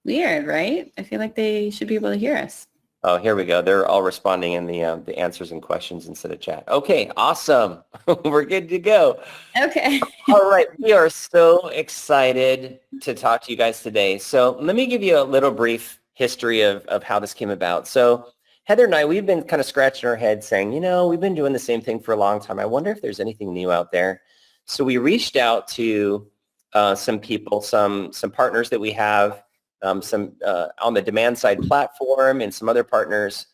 Weird, right? I feel like they should be able to hear us. Oh, here we go. They're all responding in the answers and questions instead of chat. Okay, awesome. We're good to go. Okay. All right, we are so excited to talk to you guys today. So let me give you a little brief history of how this came about. So Heather and I, we've been kind of scratching our heads saying, we've been doing the same thing for a long time. I wonder if there's anything new out there. So we reached out to some people, some partners that we have, some on the demand side platform and some other partners.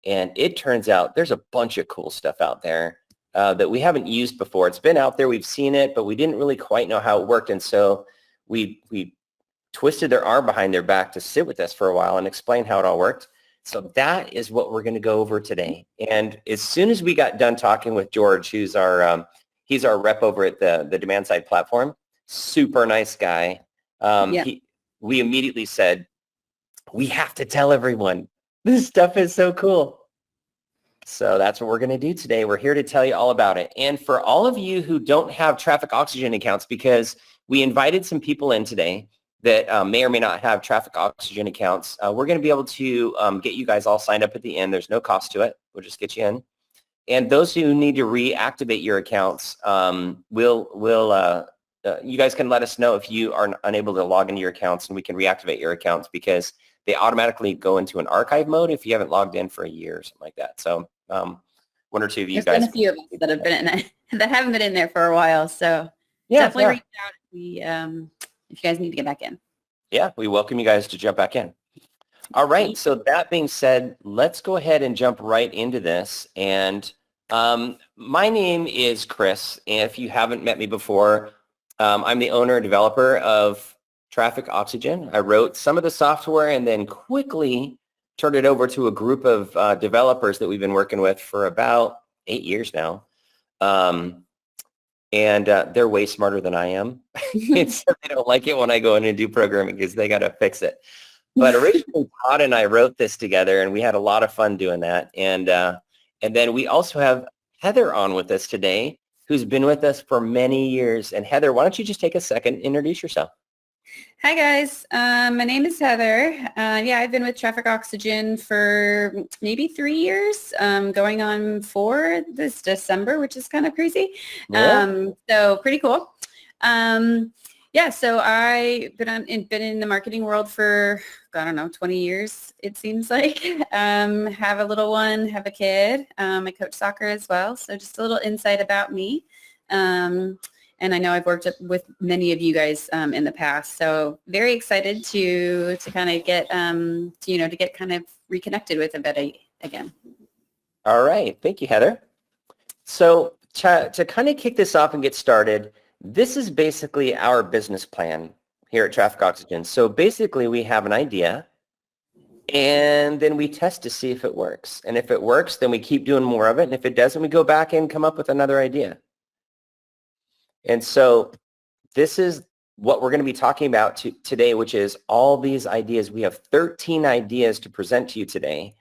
And it turns out there's a bunch of cool stuff out there that we haven't used before. It's been out there, we've seen it, but we didn't really quite know how it worked. And so we twisted their arm behind their back to sit with us for a while and explain how it all worked. So that is what we're going to go over today. And as soon as we got done talking with George, who's our he's our rep over at the demand side platform, super nice guy. Yeah. We immediately said, we have to tell everyone. This stuff is so cool. So that's what we're going to do today. We're here to tell you all about it. And for all of you who don't have Traffic Oxygen accounts, because we invited some people in today that may or may not have Traffic Oxygen accounts, we're going to be able to get you guys all signed up at the end. There's no cost to it. We'll just get you in. And those who need to reactivate your accounts, you guys can let us know if you are unable to log into your accounts, and we can reactivate your accounts because they automatically go into an archive mode if you haven't logged in for a year or something like that. So one or two of you There's guys. been a few of us that have been in it, that haven't been in there for a while. So definitely reach out if you guys need to get back in. Yeah, we welcome you guys to jump back in. All right. So that being said, let's go ahead and jump right into this. And my name is Chris. And if you haven't met me before, I'm the owner and developer of Traffic Oxygen. I wrote some of the software and then quickly turned it over to a group of developers that we've been working with for about 8 years now. And they're way smarter than I am. It's, they don't like it when I go in and do programming because they got to fix it. But originally, Todd and I wrote this together, and we had a lot of fun doing that. And then we also have Heather on with us today, who's been with us for many years. And Heather, why don't you just take a second and introduce yourself? Hi, guys. My name is Heather. Yeah, I've been with Traffic Oxygen for maybe 3 years, going on 4 this December, which is kind of crazy. Yeah. So pretty cool. Yeah, so I've been in the marketing world for, I don't know, 20 years, it seems like. Have a little one, have a kid. I coach soccer as well, so just a little insight about me. And I know I've worked with many of you guys in the past, so very excited to kind of get, to get kind of reconnected with a bit again. All right. Thank you, Heather. So to kind of kick this off and get started, this is basically our business plan here at Traffic Oxygen. So basically we have an idea and then we test to see if it works. And if it works, then we keep doing more of it. And if it doesn't, we go back and come up with another idea. And so this is what we're going to be talking about today, which is all these ideas. We have 13 ideas to present to you today.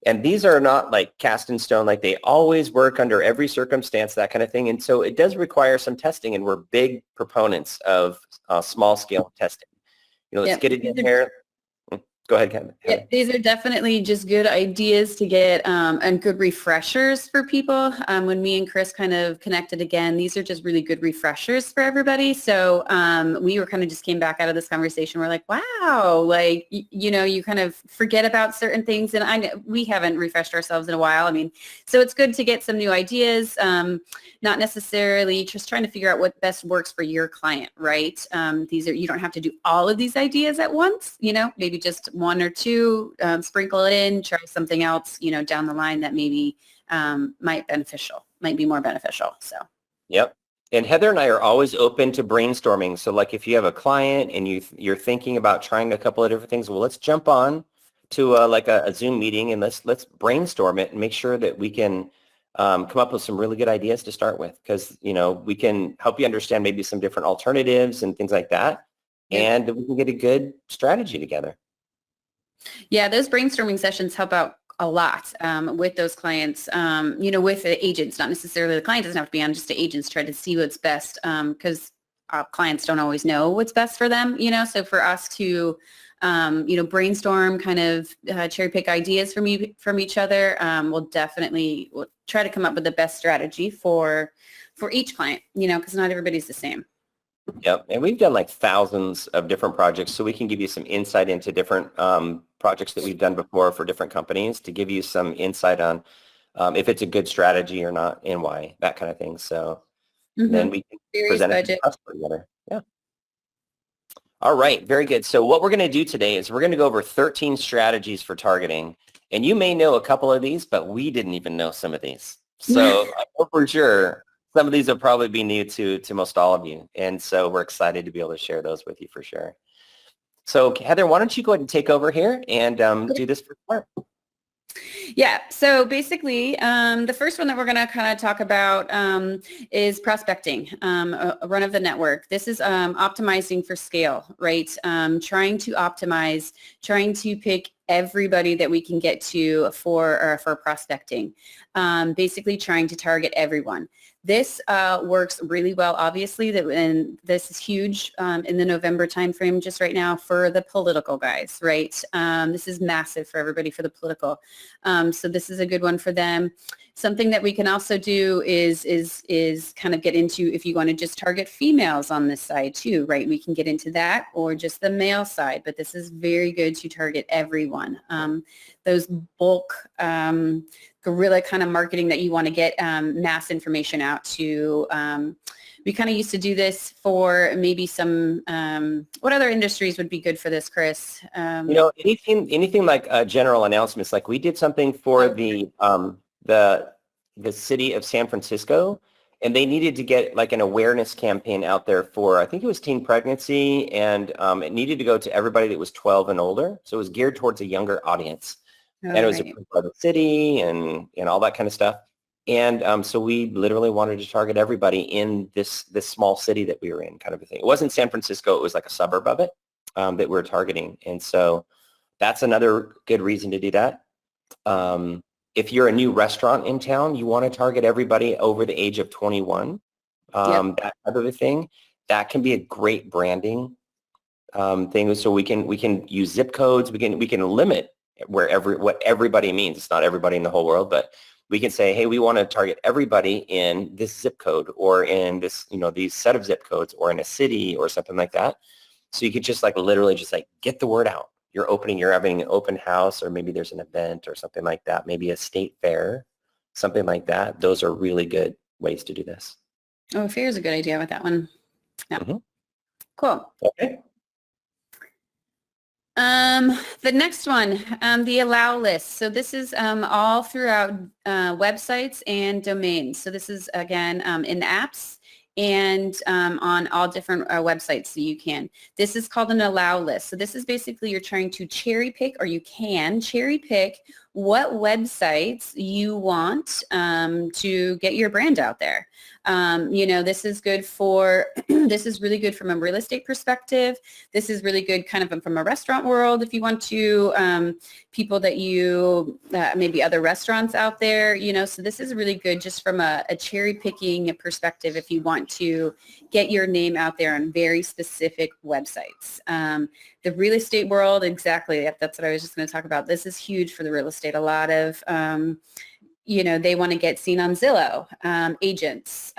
And these are not like cast in stone, like they always work under every circumstance, that kind of thing. And so it does require some testing, and we're big proponents of small scale testing. Let's get it in here. Go ahead, Kevin. Yeah, these are definitely just good ideas to get and good refreshers for people. When me and Chris kind of connected again, these are just really good refreshers for everybody. So we were kind of just came back out of this conversation. We're like, wow, like, you kind of forget about certain things. And we haven't refreshed ourselves in a while. I mean, so it's good to get some new ideas, not necessarily just trying to figure out what best works for your client, right? You don't have to do all of these ideas at once, maybe just one or two, sprinkle it in, try something else, down the line that maybe might be more beneficial. So. Yep. And Heather and I are always open to brainstorming. So like if you have a client and you're thinking about trying a couple of different things, well, let's jump on to a Zoom meeting and let's brainstorm it and make sure that we can come up with some really good ideas to start with, because, we can help you understand maybe some different alternatives and things like that. Yep. And we can get a good strategy together. Yeah, those brainstorming sessions help out a lot with those clients, with the agents, not necessarily the client doesn't have to be on, just the agents try to see what's best, because clients don't always know what's best for them, so for us to brainstorm, kind of cherry pick ideas from each other, we'll try to come up with the best strategy for each client, because not everybody's the same. Yep, and we've done like thousands of different projects, so we can give you some insight into different projects that we've done before for different companies to give you some insight on if it's a good strategy or not and why, that kind of thing. So then we can Various present it to budget. the customer together. Yeah. All right, very good. So what we're going to do today is we're going to go over 13 strategies for targeting. And you may know a couple of these, but we didn't even know some of these. So I know for sure some of these will probably be new to most all of you. And so we're excited to be able to share those with you for sure. So Heather, why don't you go ahead and take over here and do this for part. Yeah, so basically, the first one that we're going to kind of talk about is prospecting, a run of the network. This is optimizing for scale, right? Trying to optimize, trying to pick everybody that we can get to for prospecting. Basically trying to target everyone. This works really well, obviously, and this is huge in the November timeframe just right now for the political guys, right? This is massive for everybody for the political. So this is a good one for them. Something that we can also do is kind of get into if you want to just target females on this side too, right? We can get into that, or just the male side, but this is very good to target everyone. Those bulk guerrilla kind of marketing that you want to get mass information out to. We kind of used to do this for maybe some, what other industries would be good for this, Chris? Anything like general announcements, like we did something for the city of San Francisco, and they needed to get like an awareness campaign out there for, I think it was teen pregnancy, and it needed to go to everybody that was 12 and older. So it was geared towards a younger audience. And it was approved by the city and all that kind of stuff. And so we literally wanted to target everybody in this small city that we were in, kind of a thing. It wasn't San Francisco. It was like a suburb of it that we were targeting. And so that's another good reason to do that. If you're a new restaurant in town, you want to target everybody over the age of 21, that type of a thing. That can be a great branding thing. So we can use zip codes. We can limit what everybody means. It's not everybody in the whole world, but we can say, hey, we want to target everybody in this zip code, or in this, these set of zip codes, or in a city or something like that. So you could just like literally just like get the word out. You're having an open house, or maybe there's an event or something like that, maybe a state fair, something like that. Those are really good ways to do this. Oh, fair is a good idea with that one. Yeah. Mm-hmm. Cool. Okay. The next one, the allow list. So this is all throughout websites and domains. So this is, again, in apps and on all different websites so you can. This is called an allow list. So this is basically you're trying to cherry pick, or you can cherry pick what websites you want to get your brand out there. This is good for, this is really good from a real estate perspective. This is really good kind of from a restaurant world if you want to, people that you, maybe other restaurants out there, so this is really good just from a cherry picking perspective if you want to get your name out there on very specific websites. The real estate world, exactly, that's what I was just going to talk about. This is huge for the real estate. A lot of, they want to get seen on Zillow, agents,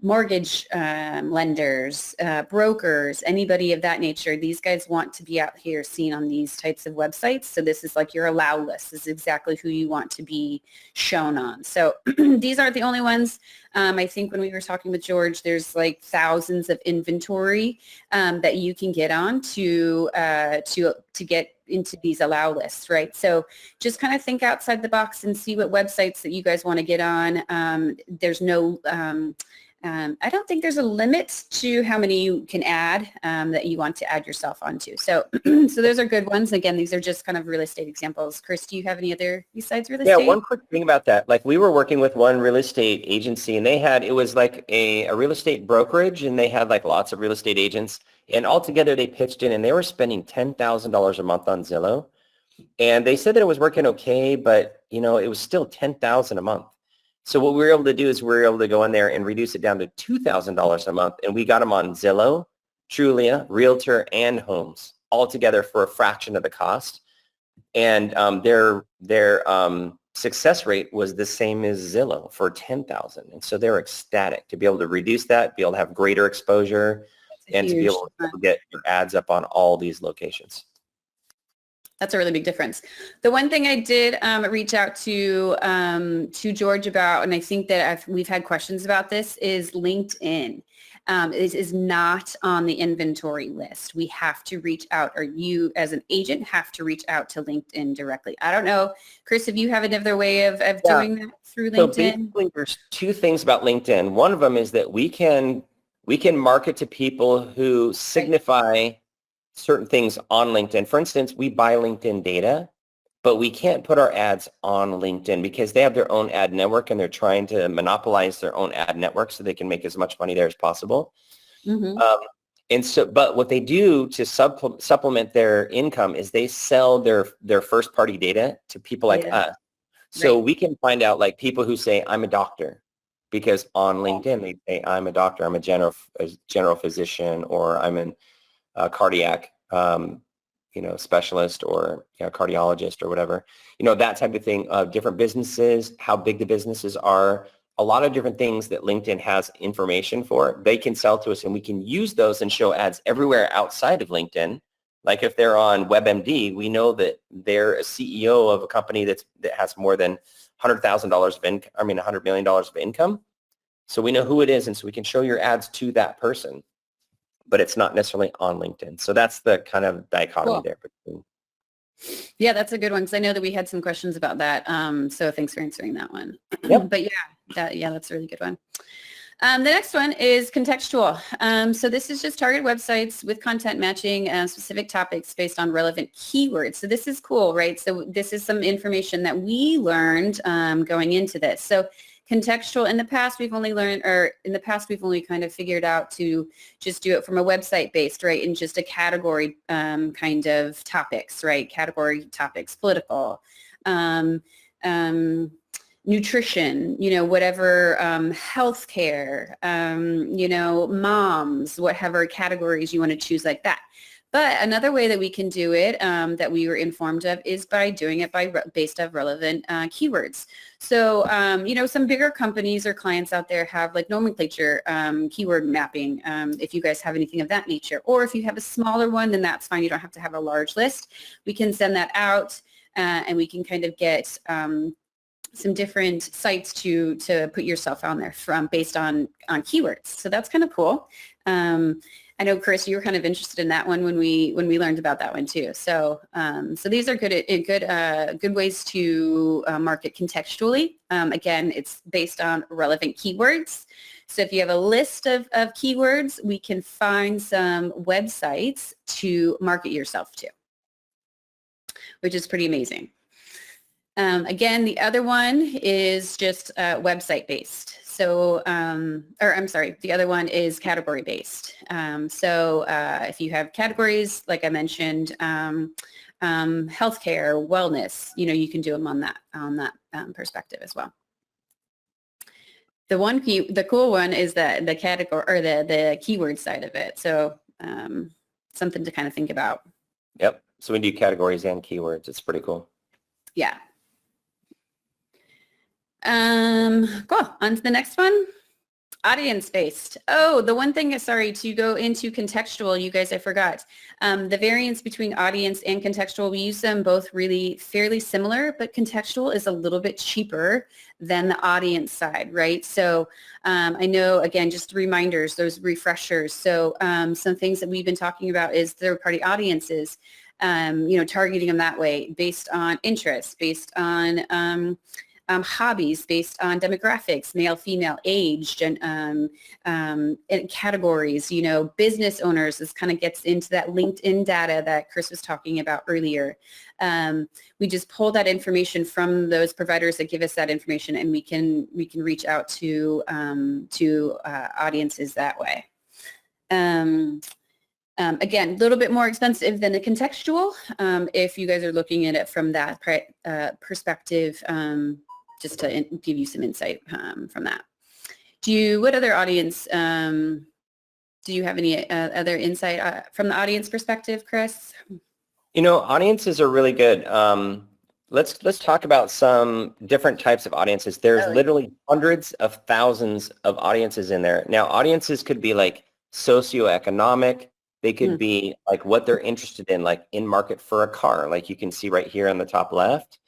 mortgage lenders, brokers, anybody of that nature. These guys want to be out here seen on these types of websites. So this is like your allow list. This is exactly who you want to be shown on. So these aren't the only ones. I think when we were talking with George, there's like thousands of inventory that you can get on to get into these allow lists, right? So just kind of think outside the box and see what websites that you guys want to get on. There's no, I don't think there's a limit to how many you can add that you want to add yourself onto. So, so those are good ones. Again, these are just kind of real estate examples. Chris, do you have any other besides real estate? Yeah, one quick thing about that. Like we were working with one real estate agency, and it was like a real estate brokerage, and they had like lots of real estate agents, and altogether they pitched in, and they were spending $10,000 a month on Zillow. And they said that it was working okay, but it was still $10,000 a month. So what we were able to do is we were able to go in there and reduce it down to $2,000 a month, and we got them on Zillow, Trulia, Realtor, and Homes all together for a fraction of the cost. And their success rate was the same as Zillow for 10,000, and so they're ecstatic to be able to reduce that, be able to have greater exposure, and to be able to get your ads up on all these locations. That's a really big difference. The one thing I did reach out to George about, and I think that we've had questions about this, is LinkedIn. Is not on the inventory list. We have to reach out, or you as an agent have to reach out to LinkedIn directly. I don't know, Chris, if you have another way of doing that through LinkedIn. So basically there's two things about LinkedIn. One of them is that we can market to people who signify certain things on LinkedIn. For instance, we buy LinkedIn data, but we can't put our ads on LinkedIn because they have their own ad network and they're trying to monopolize their own ad network so they can make as much money there as possible. Mm-hmm. And so, but what they do to supplement their income is they sell their first party data to people like us. So we can find out, like, people who say, I'm a doctor, because on LinkedIn they say, I'm a doctor, I'm a general physician, or I'm a cardiac specialist, or cardiologist, or whatever, that type of thing. Different businesses, how big the businesses are, a lot of different things that LinkedIn has information for, they can sell to us, and we can use those and show ads everywhere outside of LinkedIn. Like if they're on WebMD, we know that they're a CEO of a company that has more than $100,000 of income, $100 million of income. So we know who it is, and so we can show your ads to that person, but it's not necessarily on LinkedIn. So that's the kind of dichotomy there between. Yeah, that's a good one, because I know that we had some questions about that. So thanks for answering that one. Yep. But that's a really good one. The next one is contextual. So this is just target websites with content matching specific topics based on relevant keywords. So this is cool, right? So this is some information that we learned going into this. So contextual, in the past we've only kind of figured out to just do it from a website based, right, in just a category kind of topics, right? Category topics, political, nutrition, whatever, healthcare, moms, whatever categories you want to choose like that. But another way that we can do it that we were informed of is by doing it based on relevant keywords. So, some bigger companies or clients out there have like nomenclature, keyword mapping, if you guys have anything of that nature. Or if you have a smaller one, then that's fine. You don't have to have a large list. We can send that out and we can kind of get some different sites to put yourself on there based on keywords. So that's kind of cool. I know, Chris, you were kind of interested in that one when we learned about that one too. So these are good ways to market contextually. Again, it's based on relevant keywords. So if you have a list of keywords, we can find some websites to market yourself to, which is pretty amazing. Again, the other one is just website based. So, the other one is category based. So if you have categories, like I mentioned, healthcare, wellness, you can do them on that perspective as well. The cool one is the category, or the keyword side of it. So something to kind of think about. Yep. So we do categories and keywords. It's pretty cool. Yeah. Cool. On to the next one. Audience-based. Oh, the one thing, sorry, to go into contextual, you guys, I forgot. The variance between audience and contextual, we use them both really fairly similar, but contextual is a little bit cheaper than the audience side, right? So I know, again, just reminders, those refreshers. So some things that we've been talking about is third-party audiences, targeting them that way based on interest, based on hobbies, based on demographics, male, female, age, and categories, business owners. This kind of gets into that LinkedIn data that Chris was talking about earlier. We just pull that information from those providers that give us that information, and we can reach out to audiences that way. Again, a little bit more expensive than the contextual if you guys are looking at it from that perspective just to give you some insight from that. What other audience, do you have any other insight from the audience perspective, Chris? Audiences are really good. Let's talk about some different types of audiences. There's literally hundreds of thousands of audiences in there. Now, audiences could be like socioeconomic. They could be like what they're interested in, like in market for a car, like you can see right here on the top left.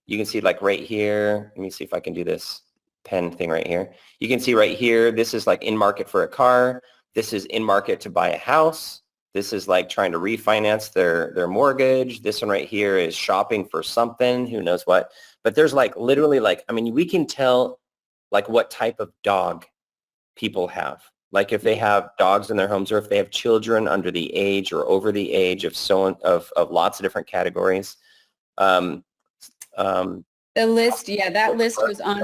You can see like right here. Let me see if I can do this pen thing right here. You can see right here, this is like in market for a car. This is in market to buy a house. This is like trying to refinance their mortgage. This one right here is shopping for something, who knows what. But there's like literally like, I mean, we can tell like what type of dog people have. Like if they have dogs in their homes or if they have children under the age or over the age of lots of different categories. The list, yeah, that list goes on.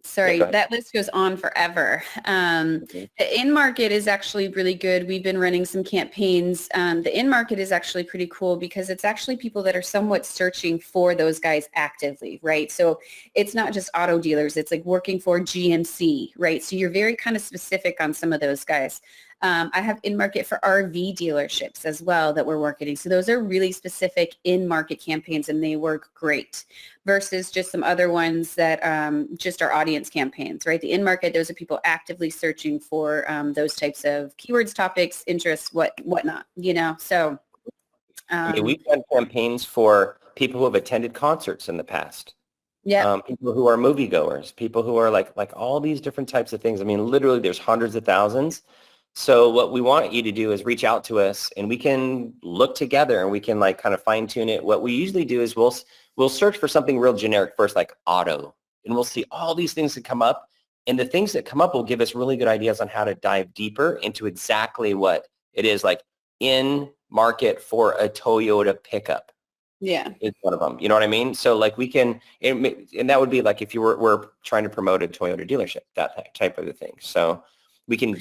Sorry, that list goes on forever. The in-market is actually really good. We've been running some campaigns. The in-market is actually pretty cool because it's actually people that are somewhat searching for those guys actively, right? So it's not just auto dealers. It's like working for GMC, right? So you're very kind of specific on some of those guys. I have in-market for RV dealerships as well that we're working. So those are really specific in-market campaigns and they work great versus just some other ones that just are audience campaigns, right? The in-market, those are people actively searching for those types of keywords, topics, interests, whatnot, so. I mean, we've done campaigns for people who have attended concerts in the past. Yeah. People who are moviegoers, people who are like all these different types of things. I mean, literally there's hundreds of thousands. So what we want you to do is reach out to us and we can look together and we can like kind of fine tune it. What we usually do is we'll search for something real generic first, like auto, and we'll see all these things that come up. And the things that come up will give us really good ideas on how to dive deeper into exactly what it is, like in market for a Toyota pickup. Yeah. Is one of them. You know what I mean? So like we can, and that would be like if we're trying to promote a Toyota dealership, that type of a thing. So we can,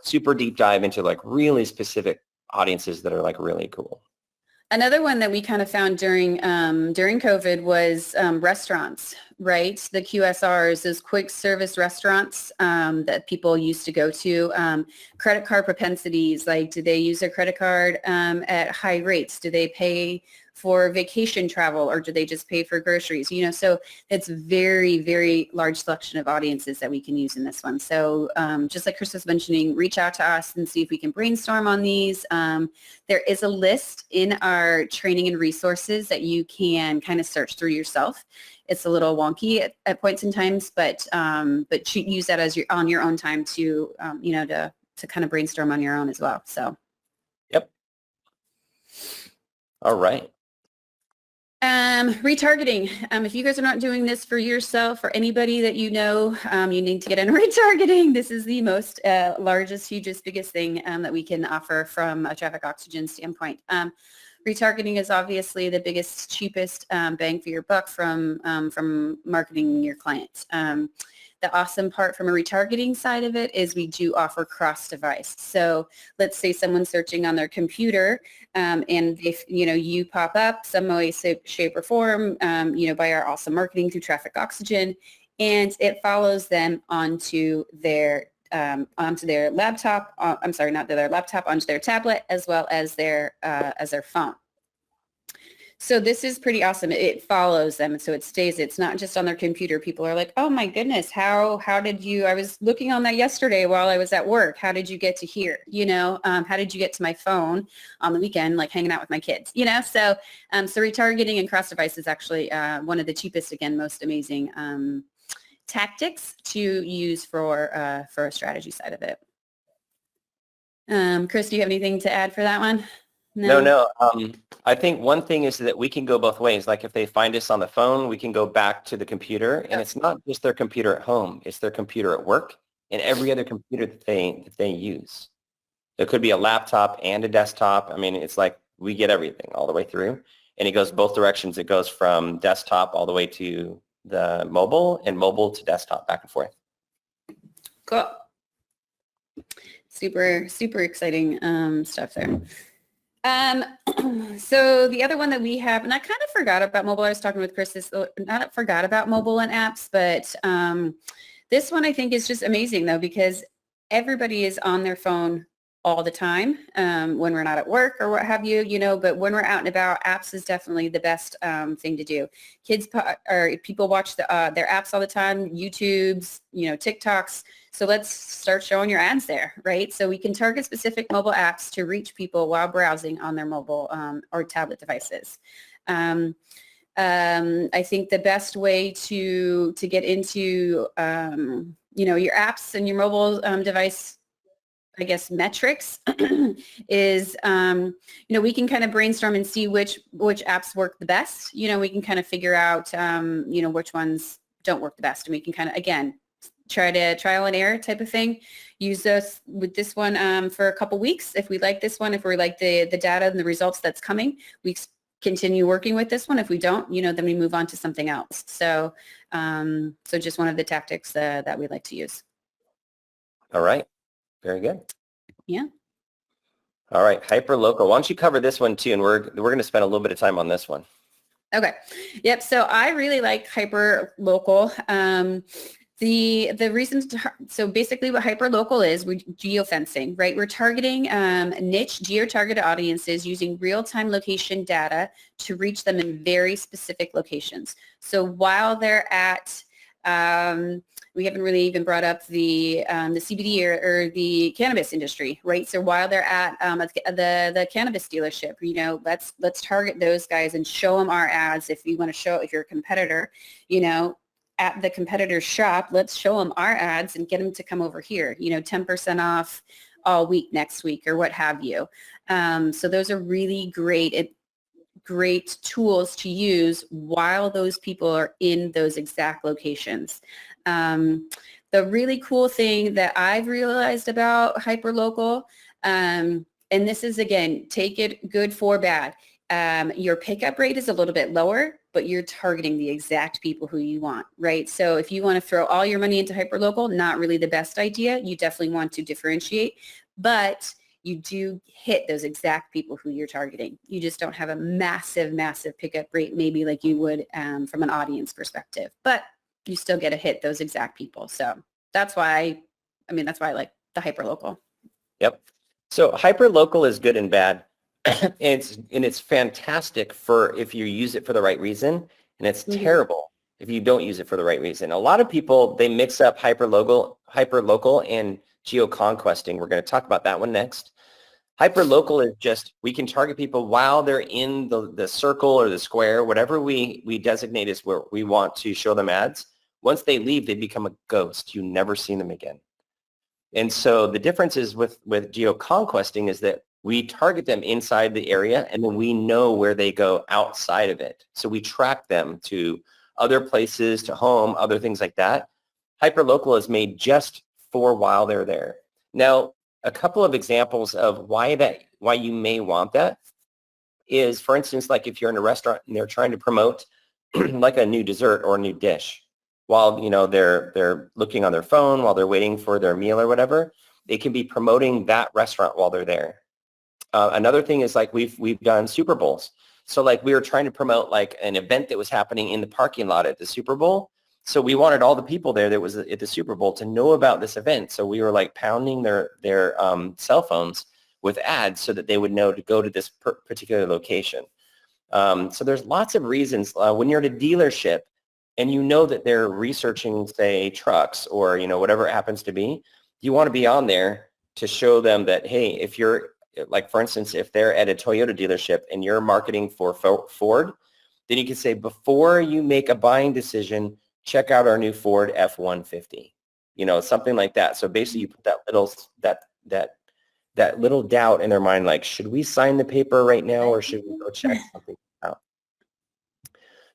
super deep dive into like really specific audiences that are like really cool. Another one that we kind of found during COVID was restaurants, right? The QSRs, those quick service restaurants that people used to go to. Credit card propensities, like do they use their credit card at high rates? Do they pay for vacation travel or do they just pay for groceries? So it's very, very large selection of audiences that we can use in this one. So just like Chris was mentioning, reach out to us and see if we can brainstorm on these. There is a list in our training and resources that you can kind of search through yourself. It's a little wonky at points in times, but use that as on your own time to to kind of brainstorm on your own as well. So. Yep. All right. Retargeting. If you guys are not doing this for yourself or anybody that you know, you need to get into retargeting. This is the most largest, hugest, biggest thing that we can offer from a traffic oxygen standpoint. Retargeting is obviously the biggest, cheapest bang for your buck from marketing your clients. The awesome part from a retargeting side of it is we do offer cross-device. So let's say someone's searching on their computer and if you pop up some way, shape, or form, by our awesome marketing through Traffic Oxygen, and it follows them onto their laptop. Not their laptop, onto their tablet as well as their phone. So this is pretty awesome. It follows them, so it stays. It's not just on their computer. People are like, oh my goodness, how did you, I was looking on that yesterday while I was at work. How did you get to here? How did you get to my phone on the weekend, like hanging out with my kids? So retargeting and cross-device is actually one of the cheapest, again, most amazing tactics to use for a strategy side of it. Chris, do you have anything to add for that one? No. I think one thing is that we can go both ways. Like if they find us on the phone, we can go back to the computer, and it's not just their computer at home; it's their computer at work and every other computer that they use. It could be a laptop and a desktop. I mean, it's like we get everything all the way through, and it goes both directions. It goes from desktop all the way to the mobile and mobile to desktop, back and forth. Cool. Super, super exciting stuff there. Um, so the other one that we have, and I kind of forgot about mobile. I was talking with Chris, not forgot about mobile and apps, but this one I think is just amazing though, because everybody is on their phone all the time when we're not at work or what have you, but when we're out and about, apps is definitely the best thing to do. Or people watch their apps all the time, YouTubes, TikToks. So let's start showing your ads there, right? So we can target specific mobile apps to reach people while browsing on their mobile or tablet devices. I think the best way to get into, your apps and your mobile device, I guess, metrics is, we can kind of brainstorm and see which apps work the best. We can kind of figure out, which ones don't work the best. And we can kind of, again, try to trial and error type of thing. Use this with this one for a couple weeks. If we like this one, if we like the data and the results that's coming, we continue working with this one. If we don't, then we move on to something else. So, so just one of the tactics that we like to use. All right. Very good. Yeah. All right. Hyperlocal. Why don't you cover this one too? And we're going to spend a little bit of time on this one. Okay. Yep. So I really like hyperlocal. The reasons, so basically what hyperlocal is, we're geofencing, right? We're targeting niche geo-targeted audiences using real-time location data to reach them in very specific locations. So while they're at, we haven't really even brought up the CBD or the cannabis industry, right? So while they're at the cannabis dealership, let's target those guys and show them our ads. If you want to show, if you're a competitor, at the competitor's shop, let's show them our ads and get them to come over here, 10% off all week next week or what have you. So those are really great tools to use while those people are in those exact locations. The really cool thing that I've realized about hyperlocal, and this is, again, take it good for bad. Your pickup rate is a little bit lower, but you're targeting the exact people who you want, right? So if you want to throw all your money into hyperlocal, not really the best idea. You definitely want to differentiate, but you do hit those exact people who you're targeting. You just don't have a massive, massive pickup rate, maybe like you would from an audience perspective, but you still get to hit those exact people. So that's why, that's why I like the hyperlocal. Yep. So hyperlocal is good and bad. And it's fantastic for if you use it for the right reason, and it's terrible if you don't use it for the right reason. A lot of people, they mix up hyperlocal and geoconquesting. We're going to talk about that one next. Hyperlocal is just, we can target people while they're in the circle or the square, whatever we designate as where we want to show them ads. Once they leave, they become a ghost. You never see them again. And so the difference is with geoconquesting is that we target them inside the area, and then we know where they go outside of it. So we track them to other places, to home, other things like that. Hyperlocal is made just for while they're there. Now, a couple of examples of why you may want that is, for instance, like if you're in a restaurant and they're trying to promote like a new dessert or a new dish while they're looking on their phone, while they're waiting for their meal or whatever, they can be promoting that restaurant while they're there. Another thing is like we've done Super Bowls. So like we were trying to promote like an event that was happening in the parking lot at the Super Bowl. So we wanted all the people there that was at the Super Bowl to know about this event. So we were like pounding their cell phones with ads so that they would know to go to this particular location. So there's lots of reasons when you're at a dealership and you know that they're researching, say, trucks or, whatever it happens to be, you want to be on there to show them that, hey, if you're, like, for instance, if they're at a Toyota dealership and you're marketing for Ford, then you can say, before you make a buying decision, check out our new Ford F-150, something like that. So basically you put that little doubt in their mind, like, should we sign the paper right now or should we go check something out?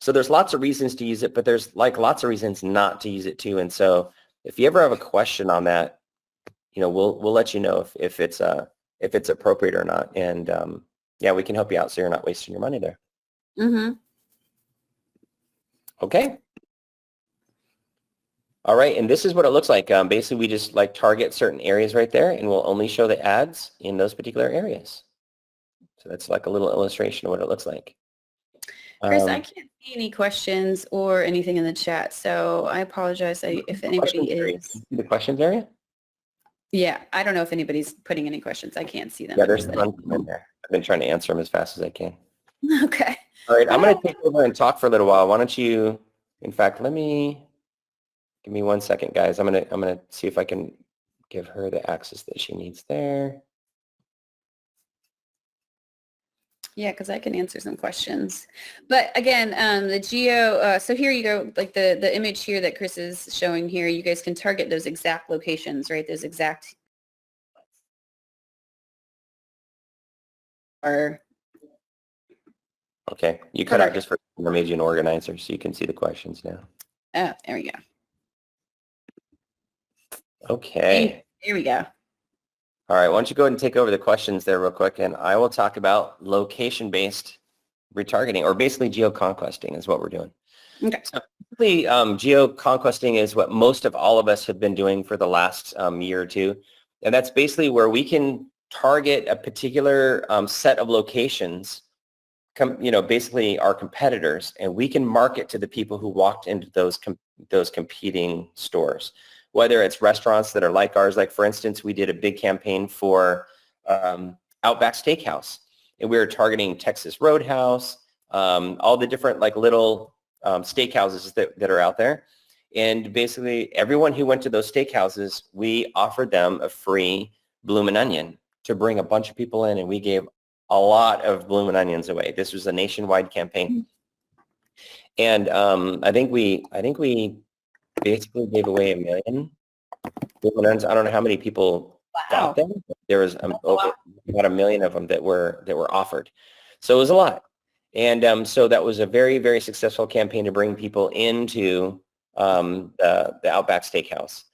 So there's lots of reasons to use it, but there's like lots of reasons not to use it too. And so if you ever have a question on that, we'll let you know if it's appropriate or not. And yeah, we can help you out so you're not wasting your money there. Mm-hmm. Okay. All right. And this is what it looks like. Basically, we just like target certain areas right there, and we'll only show the ads in those particular areas. So that's like a little illustration of what it looks like. Chris, I can't see any questions or anything in the chat, so I apologize if anybody is. See the questions area? Yeah, I don't know if anybody's putting any questions. I can't see them. Yeah, there's tons in there. I've been trying to answer them as fast as I can. Okay. All right, I'm going to take over and talk for a little while. Why don't you, in fact, give me 1 second, guys. I'm going to see if I can give her the access that she needs there. Yeah, because I can answer some questions. But again, the geo, so here you go, like the image here that Chris is showing here, you guys can target those exact locations, right? Those exact are. Okay, you cut out just for I made you an organizer so you can see the questions now. Oh, there we go. Okay. Here we go. All right, why don't you go ahead and take over the questions there real quick, and I will talk about location-based retargeting, or basically geo-conquesting is what we're doing. Okay. So basically, geo-conquesting is what most of all of us have been doing for the last year or two, and that's basically where we can target a particular set of locations, basically our competitors, and we can market to the people who walked into those competing stores. Whether it's restaurants that are like ours, like for instance, we did a big campaign for Outback Steakhouse, and we were targeting Texas Roadhouse, all the different like little steakhouses that are out there. And basically everyone who went to those steakhouses, we offered them a free Bloomin' Onion to bring a bunch of people in, and we gave a lot of Bloomin' Onions away. This was a nationwide campaign. And I think we basically gave away 1 million Bloomin' Onions. I don't know how many people got them. There was over about 1 million of them that were offered. So it was a lot. And so that was a very, very successful campaign to bring people into the Outback Steakhouse.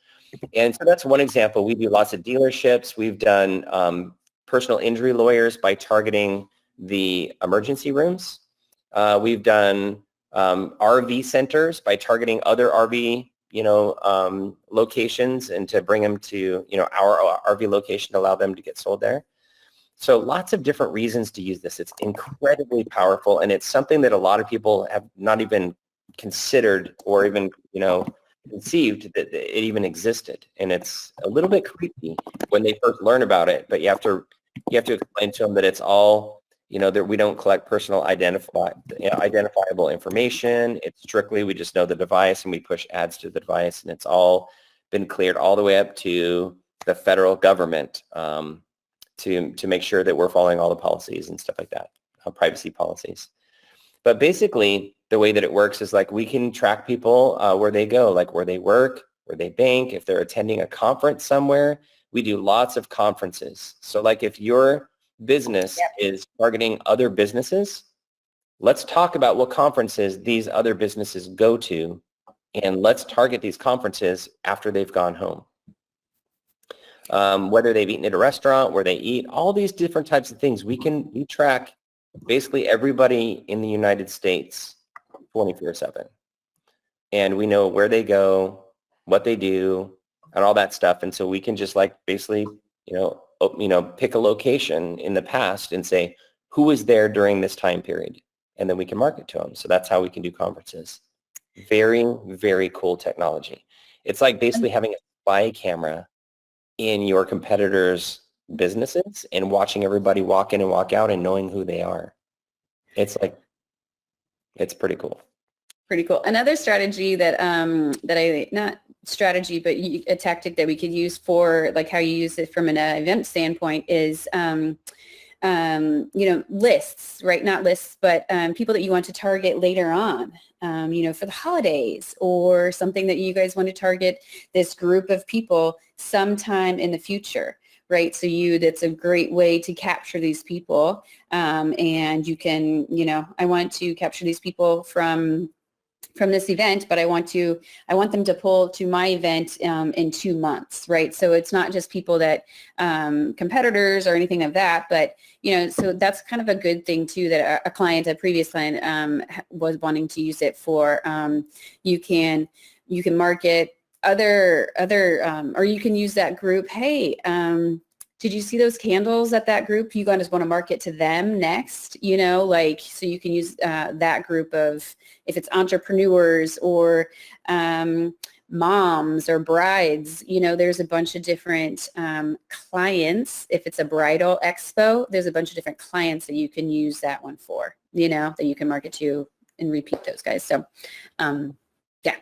And so that's one example. We do lots of dealerships. We've done personal injury lawyers by targeting the emergency rooms. We've done RV centers by targeting other RV, locations, and to bring them to, our RV location to allow them to get sold there. So lots of different reasons to use this. It's incredibly powerful, and it's something that a lot of people have not even considered or even, conceived that it even existed. And it's a little bit creepy when they first learn about it, but you have to explain to them that it's all, that we don't collect personal identifiable information. It's strictly, we just know the device and we push ads to the device, and it's all been cleared all the way up to the federal government to make sure that we're following all the policies and stuff like that, privacy policies. But basically, the way that it works is like we can track people where they go, like where they work, where they bank, if they're attending a conference somewhere. We do lots of conferences. So like if your business is targeting other businesses, let's talk about what conferences these other businesses go to, and let's target these conferences after they've gone home. Whether they've eaten at a restaurant, where they eat, all these different types of things. We track basically everybody in the United States 24/7. And we know where they go, what they do, and all that stuff. And so we can just like basically, pick a location in the past and say, who was there during this time period? And then we can market to them. So that's how we can do conferences. Very, very cool technology. It's like basically having a spy camera in your competitors' businesses and watching everybody walk in and walk out and knowing who they are. It's pretty cool. Pretty cool. Another strategy that not strategy, but a tactic that we could use for like how you use it from an event standpoint is, lists, right? Not lists, but people that you want to target later on, for the holidays, or something that you guys want to target this group of people sometime in the future. Right. So that's a great way to capture these people. And you can, I want to capture these people from this event, but I want them to pull to my event in 2 months, right? So it's not just people that competitors or anything of that, but so that's kind of a good thing too, that a previous client was wanting to use it for. You can market other or you can use that group. Hey, did you see those candles at that group? You guys want to market to them next, you know, like, so you can use that group of, if it's entrepreneurs or moms or brides, you know, there's a bunch of different clients. If it's a bridal expo, there's a bunch of different clients that you can use that one for, you know, that you can market to and repeat those guys. So, yeah.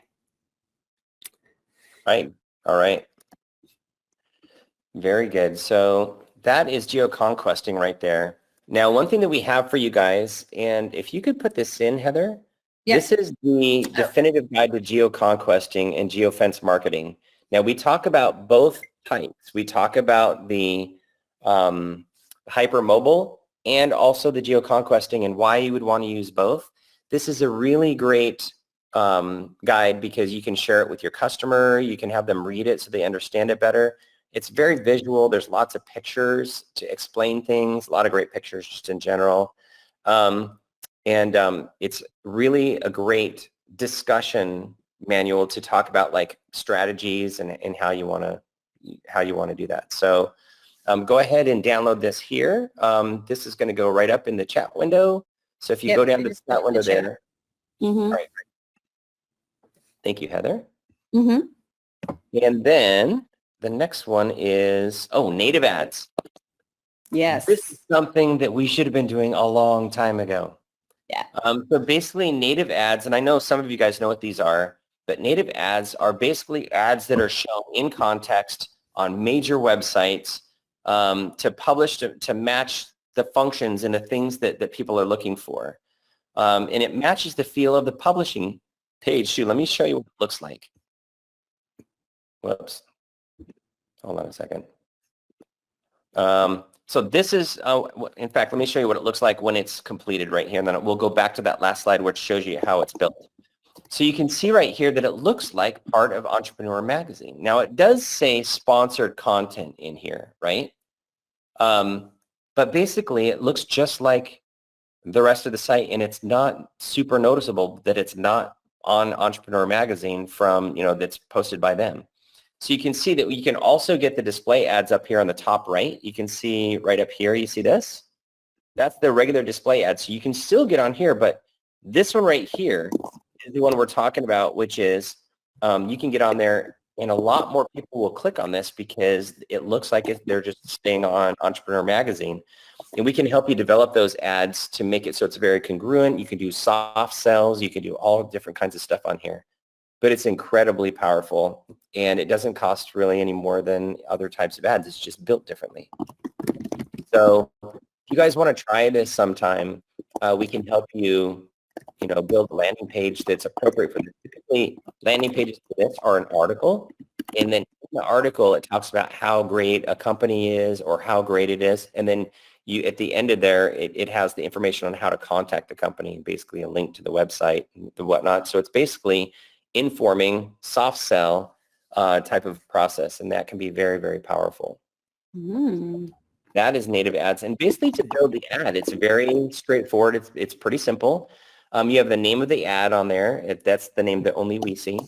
Right. All right. Very good. So that is geoconquesting right there. Now, one thing that we have for you guys, and if you could put this in, Heather, this is the definitive guide to geoconquesting and geofence marketing. Now, we talk about both types. We talk about the hypermobile and also the geoconquesting and why you would want to use both. This is a really great guide because you can share it with your customer. You can have them read it so they understand it better. It's very visual. There's lots of pictures to explain things, a lot of great pictures just in general. It's really a great discussion manual to talk about like strategies and how you want to do that. So go ahead and download this here. This is going to go right up in the chat window. So if you go down to the chat window there. All right. Thank you, Heather. And then the next one is, native ads. Yes. This is something that we should have been doing a long time ago. Yeah. So basically native ads, and I know some of you guys know what these are, but native ads are basically ads that are shown in context on major websites to publish, to match the functions and the things that people are looking for. And it matches the feel of the publishing page too. Let me show you what it looks like. Whoops. Hold on a second. So this is, in fact, let me show you what it looks like when it's completed right here, and then we'll go back to that last slide which shows you how it's built. So you can see right here that it looks like part of Entrepreneur Magazine. Now it does say sponsored content in here, right? But basically it looks just like the rest of the site, and it's not super noticeable that it's not on Entrepreneur Magazine from, that's posted by them. So you can see that you can also get the display ads up here on the top right. You can see right up here, you see this? That's the regular display ad. So you can still get on here, but this one right here is the one we're talking about, which is you can get on there and a lot more people will click on this because it looks like they're just staying on Entrepreneur Magazine. And we can help you develop those ads to make it so it's very congruent. You can do soft sells. You can do all different kinds of stuff on here. But it's incredibly powerful, and it doesn't cost really any more than other types of ads. It's just built differently. So if you guys want to try this sometime, we can help you, build a landing page that's appropriate for this. Typically, landing pages for this are an article, and then in the article, it talks about how great a company is or how great it is, and then at the end of there, it has the information on how to contact the company, basically a link to the website and whatnot. So it's basically informing soft sell type of process, and that can be very, very powerful. That is native ads, and basically to build the ad, it's very straightforward. It's pretty simple. You have the name of the ad on there. That's the name that only we see.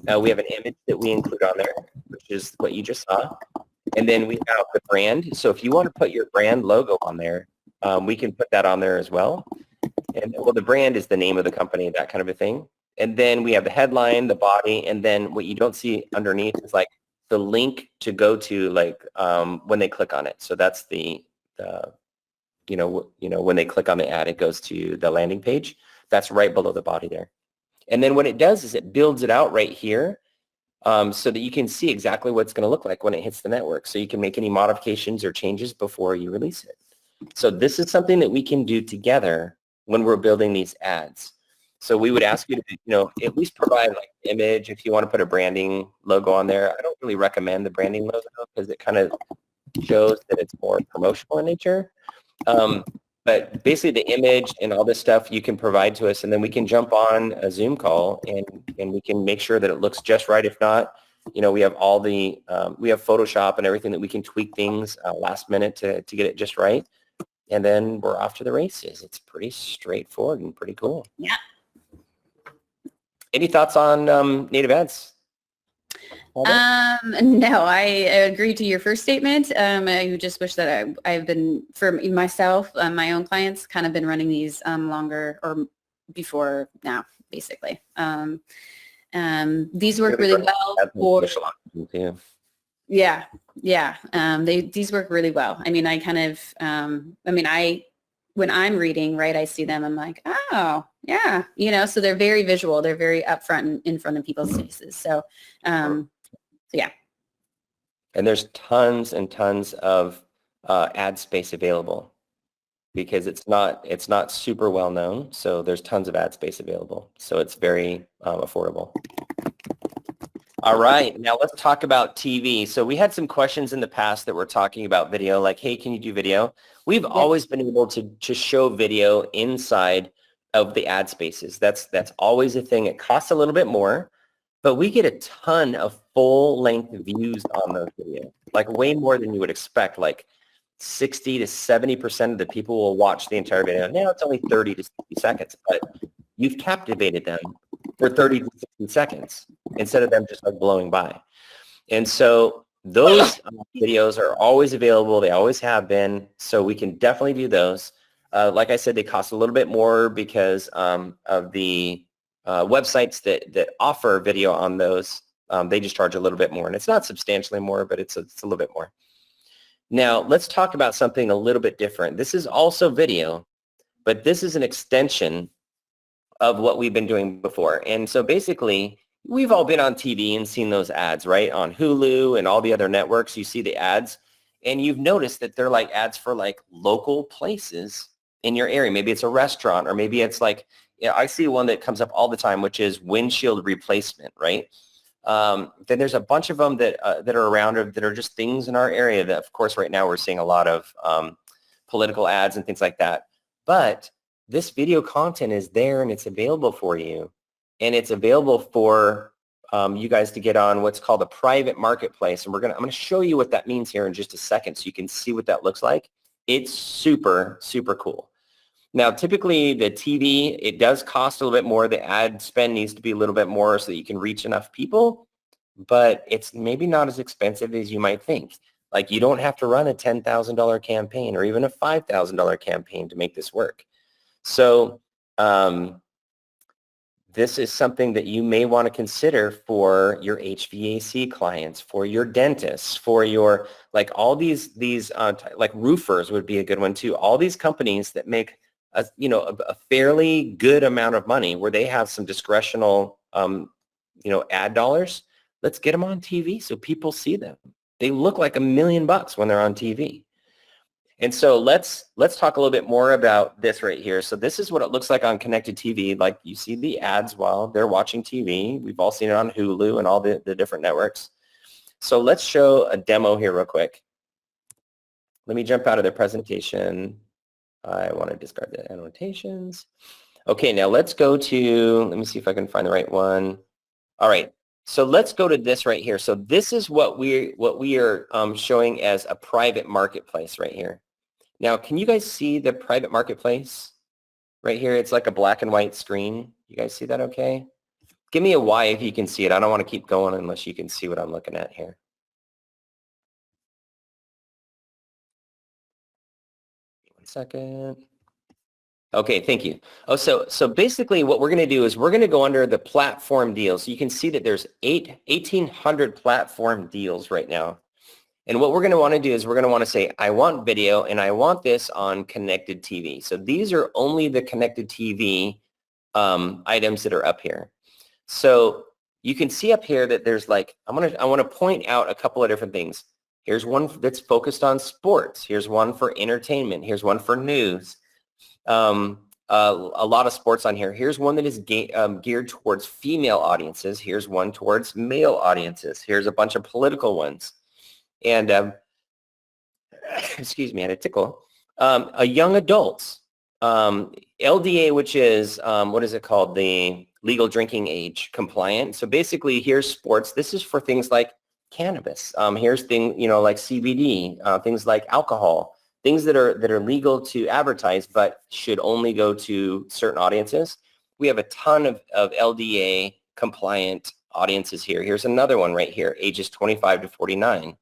We have an image that we include on there, which is what you just saw, and then we have the brand. So if you want to put your brand logo on there, we can put that on there as well. And well, the brand is the name of the company, that kind of a thing. And then we have the headline, the body, and then what you don't see underneath is like the link to go to, like when they click on it. So that's the when they click on the ad, it goes to the landing page. That's right below the body there. And then what it does is it builds it out right here so that you can see exactly what it's going to look like when it hits the network. So you can make any modifications or changes before you release it. So this is something that we can do together when we're building these ads. So we would ask you to, at least provide like an image if you want to put a branding logo on there. I don't really recommend the branding logo because it kind of shows that it's more promotional in nature. But basically the image and all this stuff you can provide to us, and then we can jump on a Zoom call and we can make sure that it looks just right. If not, we have all the, we have Photoshop and everything that we can tweak things last minute to get it just right. And then we're off to the races. It's pretty straightforward and pretty cool. Yeah. Any thoughts on native ads? Heather? No, I agree to your first statement. I just wish that I've been, for myself, my own clients, kind of been running these longer or before now, basically. These work really well That's for, social options too. yeah, yeah. These work really well. I mean, I kind of, when I'm reading, right, I see them, I'm like, oh, yeah, so they're very visual. They're very upfront and in front of people's faces. So, yeah. And there's tons and tons of ad space available because it's not super well known. So there's tons of ad space available. So it's very affordable. All right, now let's talk about TV. So we had some questions in the past that were talking about video, like, hey, can you do video? We've always been able to show video inside of the ad spaces. That's always a thing. It costs a little bit more, but we get a ton of full-length views on those videos, like way more than you would expect. Like 60 to 70% of the people will watch the entire video. Now it's only 30 to 60 seconds, but you've captivated them for 30 to 60 seconds instead of them just like blowing by. And so those videos are always available. They always have been. So we can definitely do those. Like I said, they cost a little bit more because of the websites that offer video on those. They just charge a little bit more. And it's not substantially more, but it's a little bit more. Now, let's talk about something a little bit different. This is also video, but this is an extension of what we've been doing before. And so basically, we've all been on TV and seen those ads, right? On Hulu and all the other networks, you see the ads, and you've noticed that they're like ads for like local places in your area. Maybe it's a restaurant, or maybe it's like, I see one that comes up all the time, which is windshield replacement, right? Then there's a bunch of them that are around that are just things in our area that, of course, right now we're seeing a lot of political ads and things like that. But this video content is there and it's available for you, and it's available for you guys to get on what's called a private marketplace. And I'm going to show you what that means here in just a second so you can see what that looks like. It's super, super cool. Now, typically the TV, it does cost a little bit more. The ad spend needs to be a little bit more so that you can reach enough people, but it's maybe not as expensive as you might think. Like, you don't have to run a $10,000 campaign or even a $5,000 campaign to make this work. So this is something that you may want to consider for your HVAC clients, for your dentists, for your, like all these like roofers would be a good one too. All these companies that make a fairly good amount of money where they have some discretional ad dollars. Let's get them on TV so people see them. They look like $1 million when they're on TV. And so let's talk a little bit more about this right here. So this is what it looks like on connected TV. Like, you see the ads while they're watching TV. We've all seen it on Hulu and all the different networks. So let's show a demo here real quick. Let me jump out of the presentation. I want to discard the annotations. Okay, now let's go to, let me see if I can find the right one. All right, so let's go to this right here. So this is what we are showing as a private marketplace right here. Now, can you guys see the private marketplace right here? It's like a black and white screen. You guys see that okay? Give me a Y if you can see it. I don't want to keep going unless you can see what I'm looking at here. One second. Okay, thank you. Oh, so basically what we're going to do is we're going to go under the platform deals. So you can see that there's 1,800 platform deals right now. And what we're going to want to do is we're going to want to say, I want video and I want this on connected TV. So these are only the connected TV items that are up here. So you can see up here that there's like, I want to point out a couple of different things. Here's one that's focused on sports. Here's one for entertainment. Here's one for news. A lot of sports on here. Here's one that is geared towards female audiences. Here's one towards male audiences. Here's a bunch of political ones. And excuse me, I had a tickle. A young adults, LDA, which is, what is it called? The legal drinking age compliant. So basically, here's sports. This is for things like cannabis. Here's things, like CBD, things like alcohol, things that are legal to advertise, but should only go to certain audiences. We have a ton of LDA compliant audiences here. Here's another one right here, ages 25 to 49.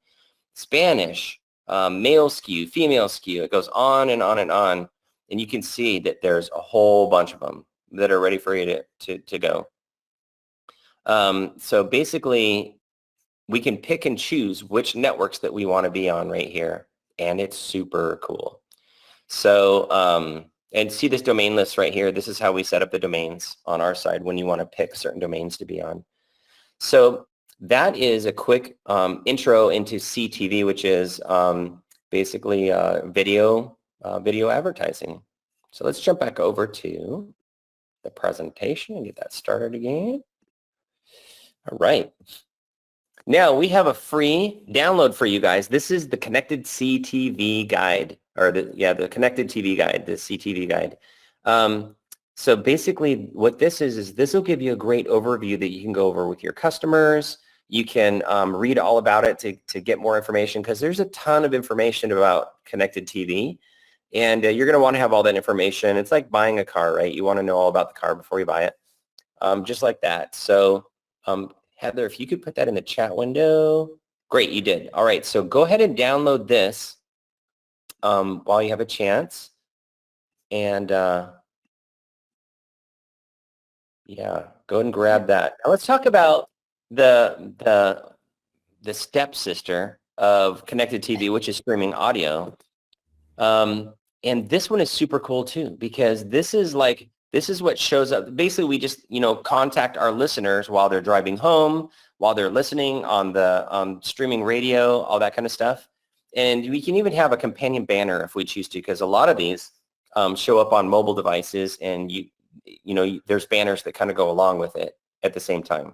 Spanish, male skew, female skew. It goes on and on and on. And you can see that there's a whole bunch of them that are ready for you to go. So basically, we can pick and choose which networks that we want to be on right here. And it's super cool. So, and see this domain list right here. This is how we set up the domains on our side when you want to pick certain domains to be on. So that is a quick intro into CTV, which is basically video advertising. So let's jump back over to the presentation and get that started again. All right. Now we have a free download for you guys. This is the Connected CTV Guide, or the Connected TV Guide, the CTV Guide. So basically what this is this will give you a great overview that you can go over with your customers. You can read all about it to get more information, because there's a ton of information about connected TV. And you're going to want to have all that information. It's like buying a car, right? You want to know all about the car before you buy it, just like that. So Heather, if you could put that in the chat window. Great, you did. All right, so go ahead and download this while you have a chance. And yeah, go ahead and grab that. Now let's talk about the stepsister of connected TV, which is streaming audio. And this one is super cool too, because this is what shows up. Basically, we just, contact our listeners while they're driving home, while they're listening on the streaming radio, all that kind of stuff. And we can even have a companion banner if we choose to, because a lot of these show up on mobile devices, and there's banners that kind of go along with it at the same time.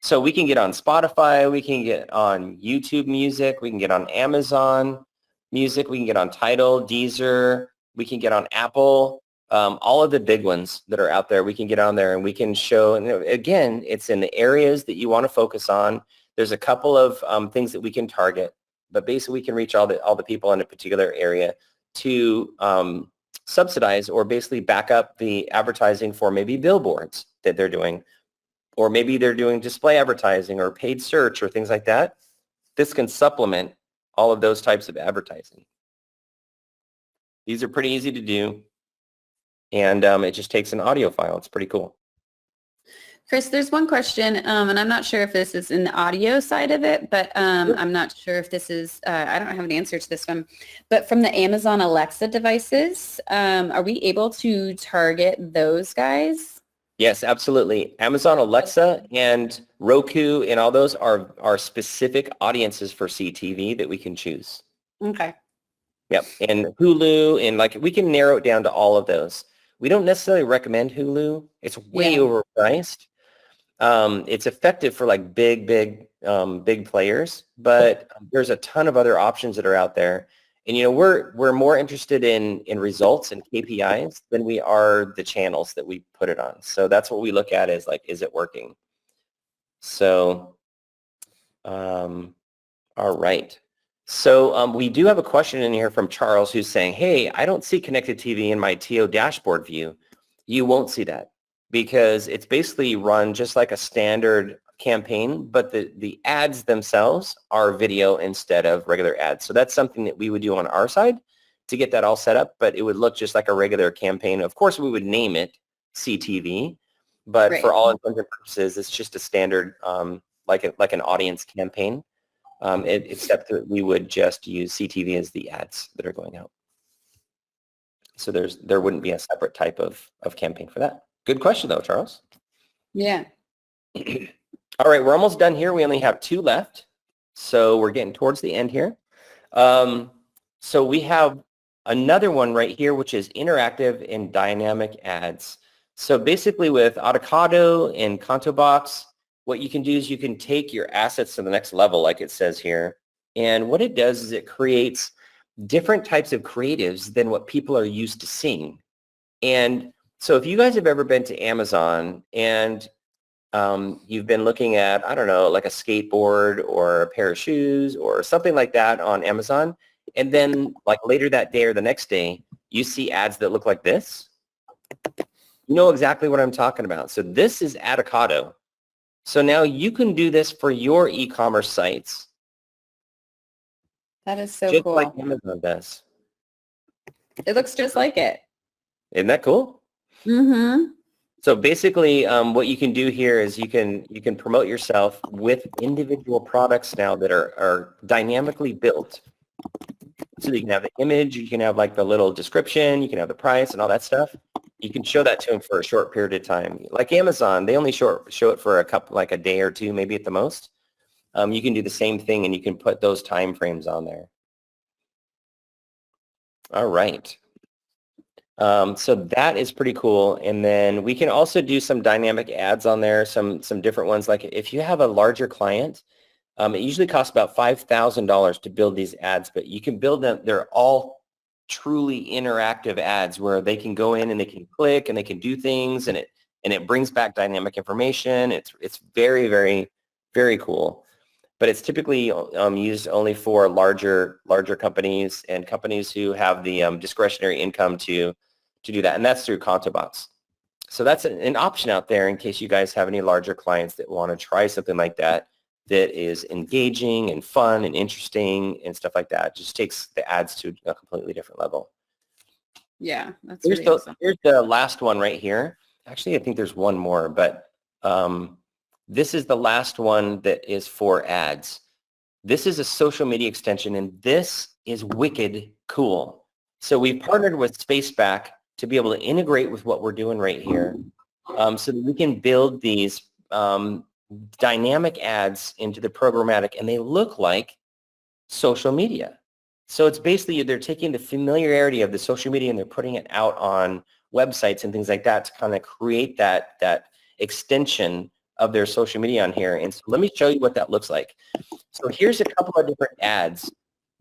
So we can get on Spotify, we can get on YouTube Music, we can get on Amazon Music, we can get on Tidal, Deezer, we can get on Apple. All of the big ones that are out there, we can get on there and we can show, and again, it's in the areas that you want to focus on. There's a couple of things that we can target, but basically we can reach all the people in a particular area to subsidize or basically back up the advertising for maybe billboards that they're doing, or maybe they're doing display advertising or paid search or things like that. This can supplement all of those types of advertising. These are pretty easy to do. And it just takes an audio file. It's pretty cool. Chris, there's one question, and I'm not sure if this is in the audio side of it, but I'm not sure if this is, I don't have an answer to this one, but from the Amazon Alexa devices, are we able to target those guys? Yes, absolutely. Amazon Alexa and Roku and all those are specific audiences for CTV that we can choose. Okay. Yep, and Hulu, and we can narrow it down to all of those. We don't necessarily recommend Hulu. It's way overpriced. It's effective for big players, but there's a ton of other options that are out there. And we're more interested in results and KPIs than we are the channels that we put it on. So that's what we look at is is it working? So, all right. So we do have a question in here from Charles who's saying, hey, I don't see connected TV in my TO dashboard view. You won't see that because it's basically run just like a standard campaign, but the ads themselves are video instead of regular ads. So that's something that we would do on our side to get that all set up, but it would look just like a regular campaign. Of course, we would name it CTV, but for all intents and purposes, it's just a standard like an audience campaign. Except that we would just use CTV as the ads that are going out. So there wouldn't be a separate type of campaign for that. Good question though, Charles. Yeah. All right, we're almost done here. We only have 2 left. So we're getting towards the end here. So we have another one right here, which is interactive and dynamic ads. So basically with Avocado and ContoBox, what you can do is you can take your assets to the next level, like it says here. And what it does is it creates different types of creatives than what people are used to seeing. And so if you guys have ever been to Amazon and you've been looking at, I don't know, like a skateboard or a pair of shoes or something like that on Amazon, and then like later that day or the next day, you see ads that look like this, you know exactly what I'm talking about. So this is Avocado. So now you can do this for your e-commerce sites, That is so just like cool. Amazon does. It looks just like it. Isn't that cool? Mm-hmm. So basically, what you can do here is you can promote yourself with individual products now that are dynamically built. So you can have the image, you can have like the little description, you can have the price and all that stuff. You can show that to them for a short period of time. Like Amazon, they only show it for a couple, like a day or two, maybe at the most. You can do the same thing, and you can put those time frames on there. All right. So that is pretty cool. And then we can also do some dynamic ads on there, some different ones. Like if you have a larger client, it usually costs about $5,000 to build these ads, but you can build them. They're all truly interactive ads where they can go in and they can click and they can do things, and it brings back dynamic information. It's very, very, very cool. But it's typically used only for larger companies and companies who have the discretionary income to do that, and that's through ContoBox. So that's an option out there in case you guys have any larger clients that want to try something like that is engaging and fun and interesting and stuff like that. It just takes the ads to a completely different level. Yeah, that's really awesome. Here's the last one right here. Actually, I think there's one more, but this is the last one that is for ads. This is a social media extension, and this is wicked cool. So we've partnered with Spaceback to be able to integrate with what we're doing right here, so that we can build these dynamic ads into the programmatic, and they look like social media. So it's basically they're taking the familiarity of the social media and they're putting it out on websites and things like that to kind of create that extension of their social media on here. And so let me show you what that looks like. So here's a couple of different ads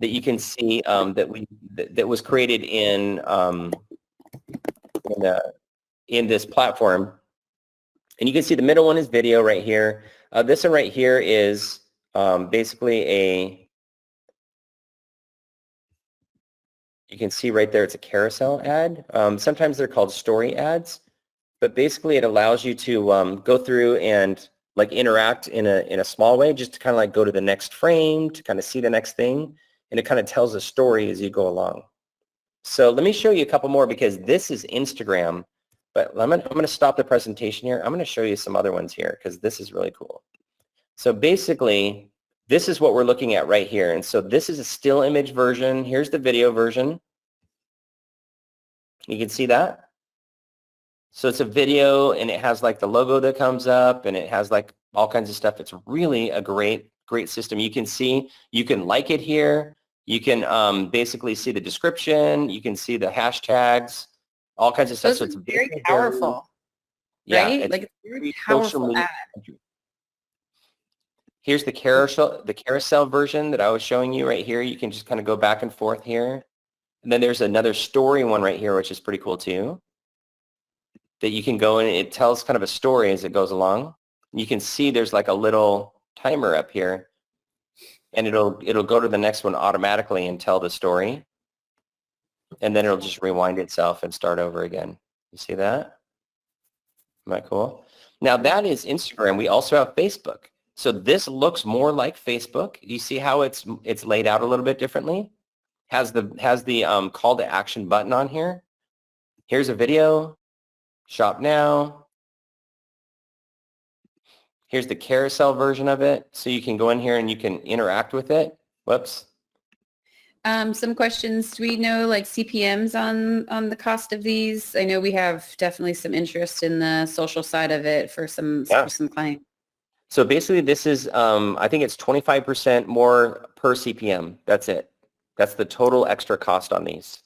that you can see that was created in this platform. And you can see the middle one is video right here. This one right here is basically you can see right there, it's a carousel ad. Sometimes they're called story ads, but basically it allows you to go through and like interact in a small way, just to kind of like go to the next frame, to kind of see the next thing. And it kind of tells a story as you go along. So let me show you a couple more because this is Instagram, but I'm going to stop the presentation here. I'm going to show you some other ones here because this is really cool. So basically, this is what we're looking at right here. And so this is a still image version. Here's the video version. You can see that. So it's a video and it has like the logo that comes up and it has like all kinds of stuff. It's really a great system. You can see, you can like it here. You can basically see the description. You can see the hashtags, all kinds of stuff. Those So are it's very powerful, yeah, right? it's Like it's a very social powerful media. ad. Here's the carousel version that I was showing you right here. You can just kind of go back and forth here. And then there's another story one right here, which is pretty cool too, that you can go in. It tells kind of a story as it goes along. You can see there's like a little timer up here, and it'll go to the next one automatically and tell the story. And then it'll just rewind itself and start over again. You see that? Isn't that cool? Now that is Instagram. We also have Facebook. So this looks more like Facebook. You see how it's laid out a little bit differently? Has the call to action button on here. Here's a video. Shop now. Here's the carousel version of it. So you can go in here and you can interact with it. Whoops. Some questions. Do we know like CPMs on the cost of these? I know we have definitely some interest in the social side of it for some clients. So basically this is, I think it's 25% more per CPM. That's it. That's the total extra cost on these.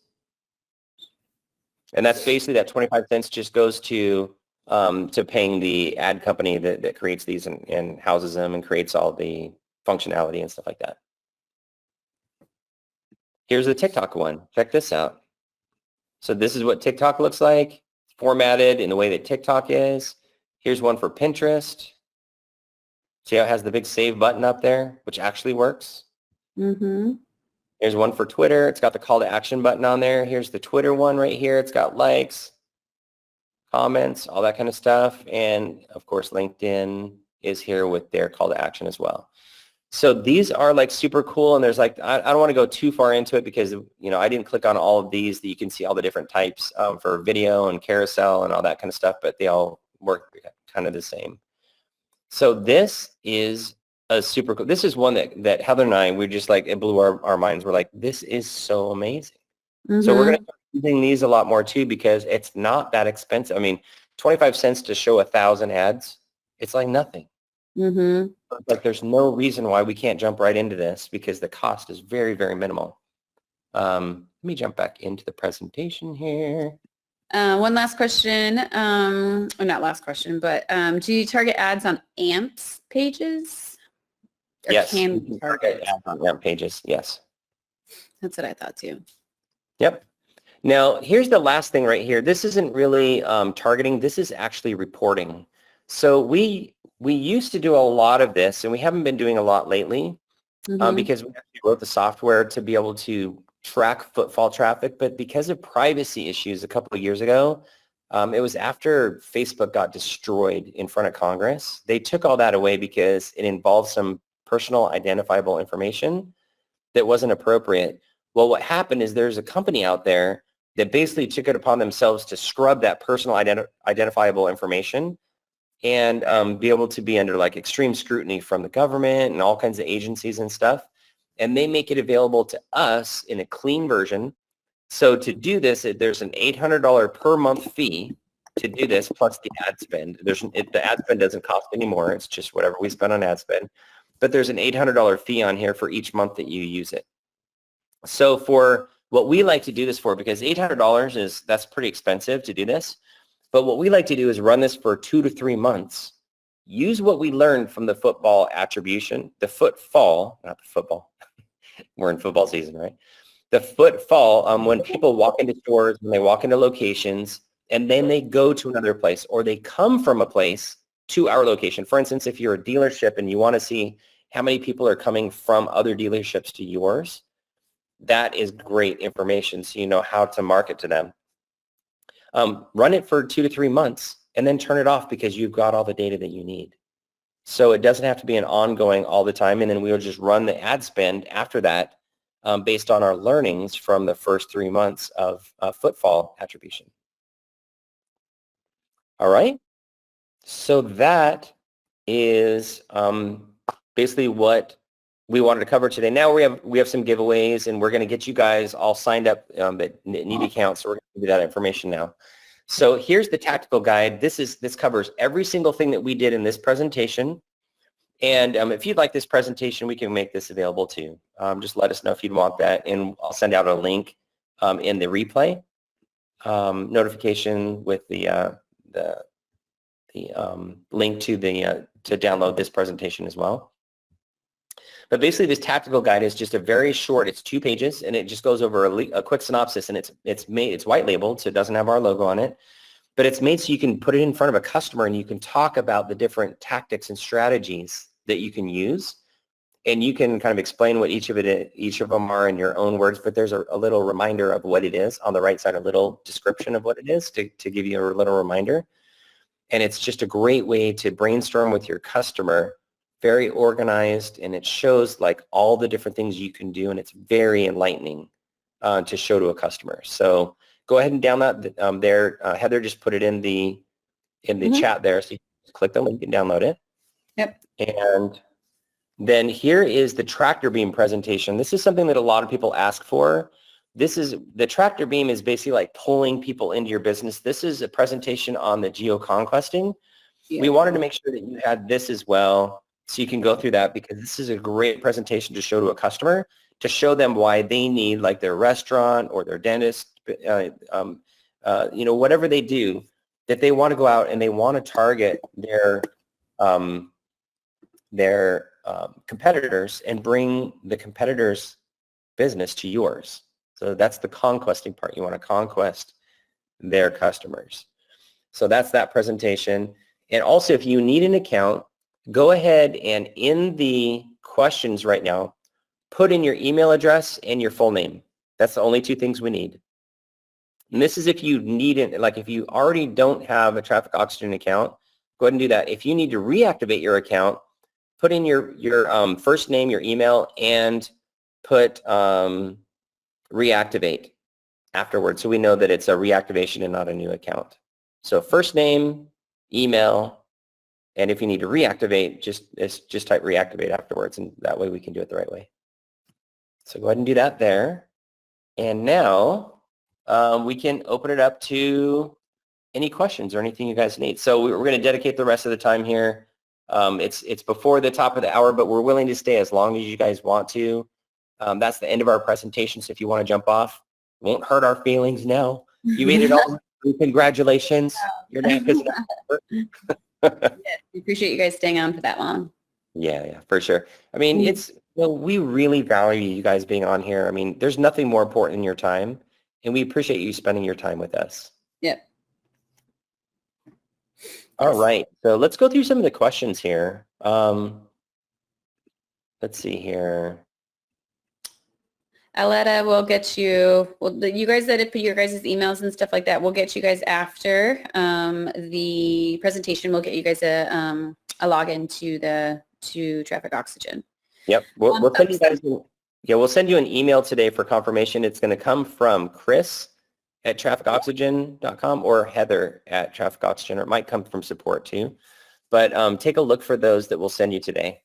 And that's basically that 25 cents just goes to paying the ad company that creates these and houses them and creates all the functionality and stuff like that. Here's the TikTok one. Check this out. So this is what TikTok looks like, formatted in the way that TikTok is. Here's one for Pinterest. See how it has the big save button up there, which actually works? Mm-hmm. Here's one for Twitter. It's got the call to action button on there. Here's the Twitter one right here. It's got likes, comments, all that kind of stuff. And of course, LinkedIn, is here with their call to action as well. So these are like super cool, and there's like, I don't want to go too far into it because, you know, I didn't click on all of these that you can see all the different types for video and carousel and all that kind of stuff, but they all work kind of the same. So this is a super cool, this is one that Heather and I, we just like, it blew our minds. We're like, this is so amazing. So we're going to start using these a lot more too because it's not that expensive. I mean, 25 cents to show 1,000 ads, it's like nothing. Like there's no reason why we can't jump right into this because the cost is very, very minimal. Let me jump back into the presentation here. One last question, or not last question, but do you target ads on AMPS pages? Or Yes, can you can target ads on AMP pages, yes. That's what I thought too. Yep. Now, here's the last thing right here. This isn't really targeting. This is actually reporting. So we used to do a lot of this, and we haven't been doing a lot lately because we actually wrote the software to be able to track footfall traffic. But because of privacy issues a couple of years ago, it was after Facebook got destroyed in front of Congress. They took all that away because it involved some personal identifiable information that wasn't appropriate. Well, what happened is there's a company out there that basically took it upon themselves to scrub that personal identifiable information and be able to be under like extreme scrutiny from the government and all kinds of agencies and stuff. And they make it available to us in a clean version. So to do this, there's an $800 per month fee to do this plus the ad spend. The ad spend doesn't cost any more. It's just whatever we spend on ad spend. But there's an $800 fee on here for each month that you use it. So for what we like to do this for, because $800 that's pretty expensive to do this, but what we like to do is run this for 2 to 3 months. Use what we learned from the football attribution, the footfall, not the football. We're in football season, right? The footfall, when people walk into stores, when they walk into locations, and then they go to another place or they come from a place to our location. For instance, if you're a dealership and you want to see how many people are coming from other dealerships to yours, that is great information so you know how to market to them. Run it for 2 to 3 months and then turn it off because you've got all the data that you need. So it doesn't have to be an ongoing all the time, and then we'll just run the ad spend after that based on our learnings from the first 3 months of footfall attribution. All right, so that is basically what we wanted to cover today. Now we have some giveaways, and we're going to get you guys all signed up that need accounts. So we're going to do that information now. So here's the tactical guide. This covers every single thing that we did in this presentation. And if you'd like this presentation, we can make this available too. Just let us know if you'd want that, and I'll send out a link in the replay notification with the link to to download this presentation as well. But basically, this tactical guide is just a very short. It's 2 pages, and it just goes over a quick synopsis. And it's white labeled, so it doesn't have our logo on it. But it's made so you can put it in front of a customer, and you can talk about the different tactics and strategies that you can use, and you can kind of explain what each of them are in your own words. But there's a little reminder of what it is on the right side, a little description of what it is to give you a little reminder. And it's just a great way to brainstorm with your customer. Very organized, and it shows like all the different things you can do, and it's very enlightening to show to a customer. So go ahead and download there. Heather just put it in the chat there, so you can click the link and download it. Yep. And then here is the tractor beam presentation. This is something that a lot of people ask for. The tractor beam is basically like pulling people into your business. This is a presentation on the geo-conquesting. Yeah. We wanted to make sure that you had this as well, so you can go through that, because this is a great presentation to show to a customer, to show them why they need, like their restaurant or their dentist, whatever they do, that they want to go out and they want to target their competitors and bring the competitors' business to yours. So that's the conquesting part. You want to conquest their customers. So that's that presentation. And also, if you need an account, go ahead and in the questions right now, put in your email address and your full name. That's the only 2 things we need. And this is if you need it, like if you already don't have a Traffic Oxygen account, go ahead and do that. If you need to reactivate your account, put in your first name, your email, and put reactivate afterwards, so we know that it's a reactivation and not a new account. So first name, email, and if you need to reactivate, just type reactivate afterwards, and that way we can do it the right way. So go ahead and do that there. And now we can open it up to any questions or anything you guys need. So we're going to dedicate the rest of the time here. It's before the top of the hour, but we're willing to stay as long as you guys want to. That's the end of our presentation, so if you want to jump off, it won't hurt our feelings now. You made it all. Congratulations. Your neck is Yes, we appreciate you guys staying on for that long. Yeah, for sure. I mean, we really value you guys being on here. I mean, there's nothing more important than your time, and we appreciate you spending your time with us. Yep. All right, so let's go through some of the questions here. Let's see here. Aletta will get you, you guys that put your guys' emails and stuff like that, we'll get you guys after the presentation. We'll get you guys a login to Traffic Oxygen. Yep, we'll send you guys. We'll send you an email today for confirmation. It's going to come from Chris@trafficoxygen.com or Heather@trafficoxygen, or it might come from support too. But take a look for those that we'll send you today.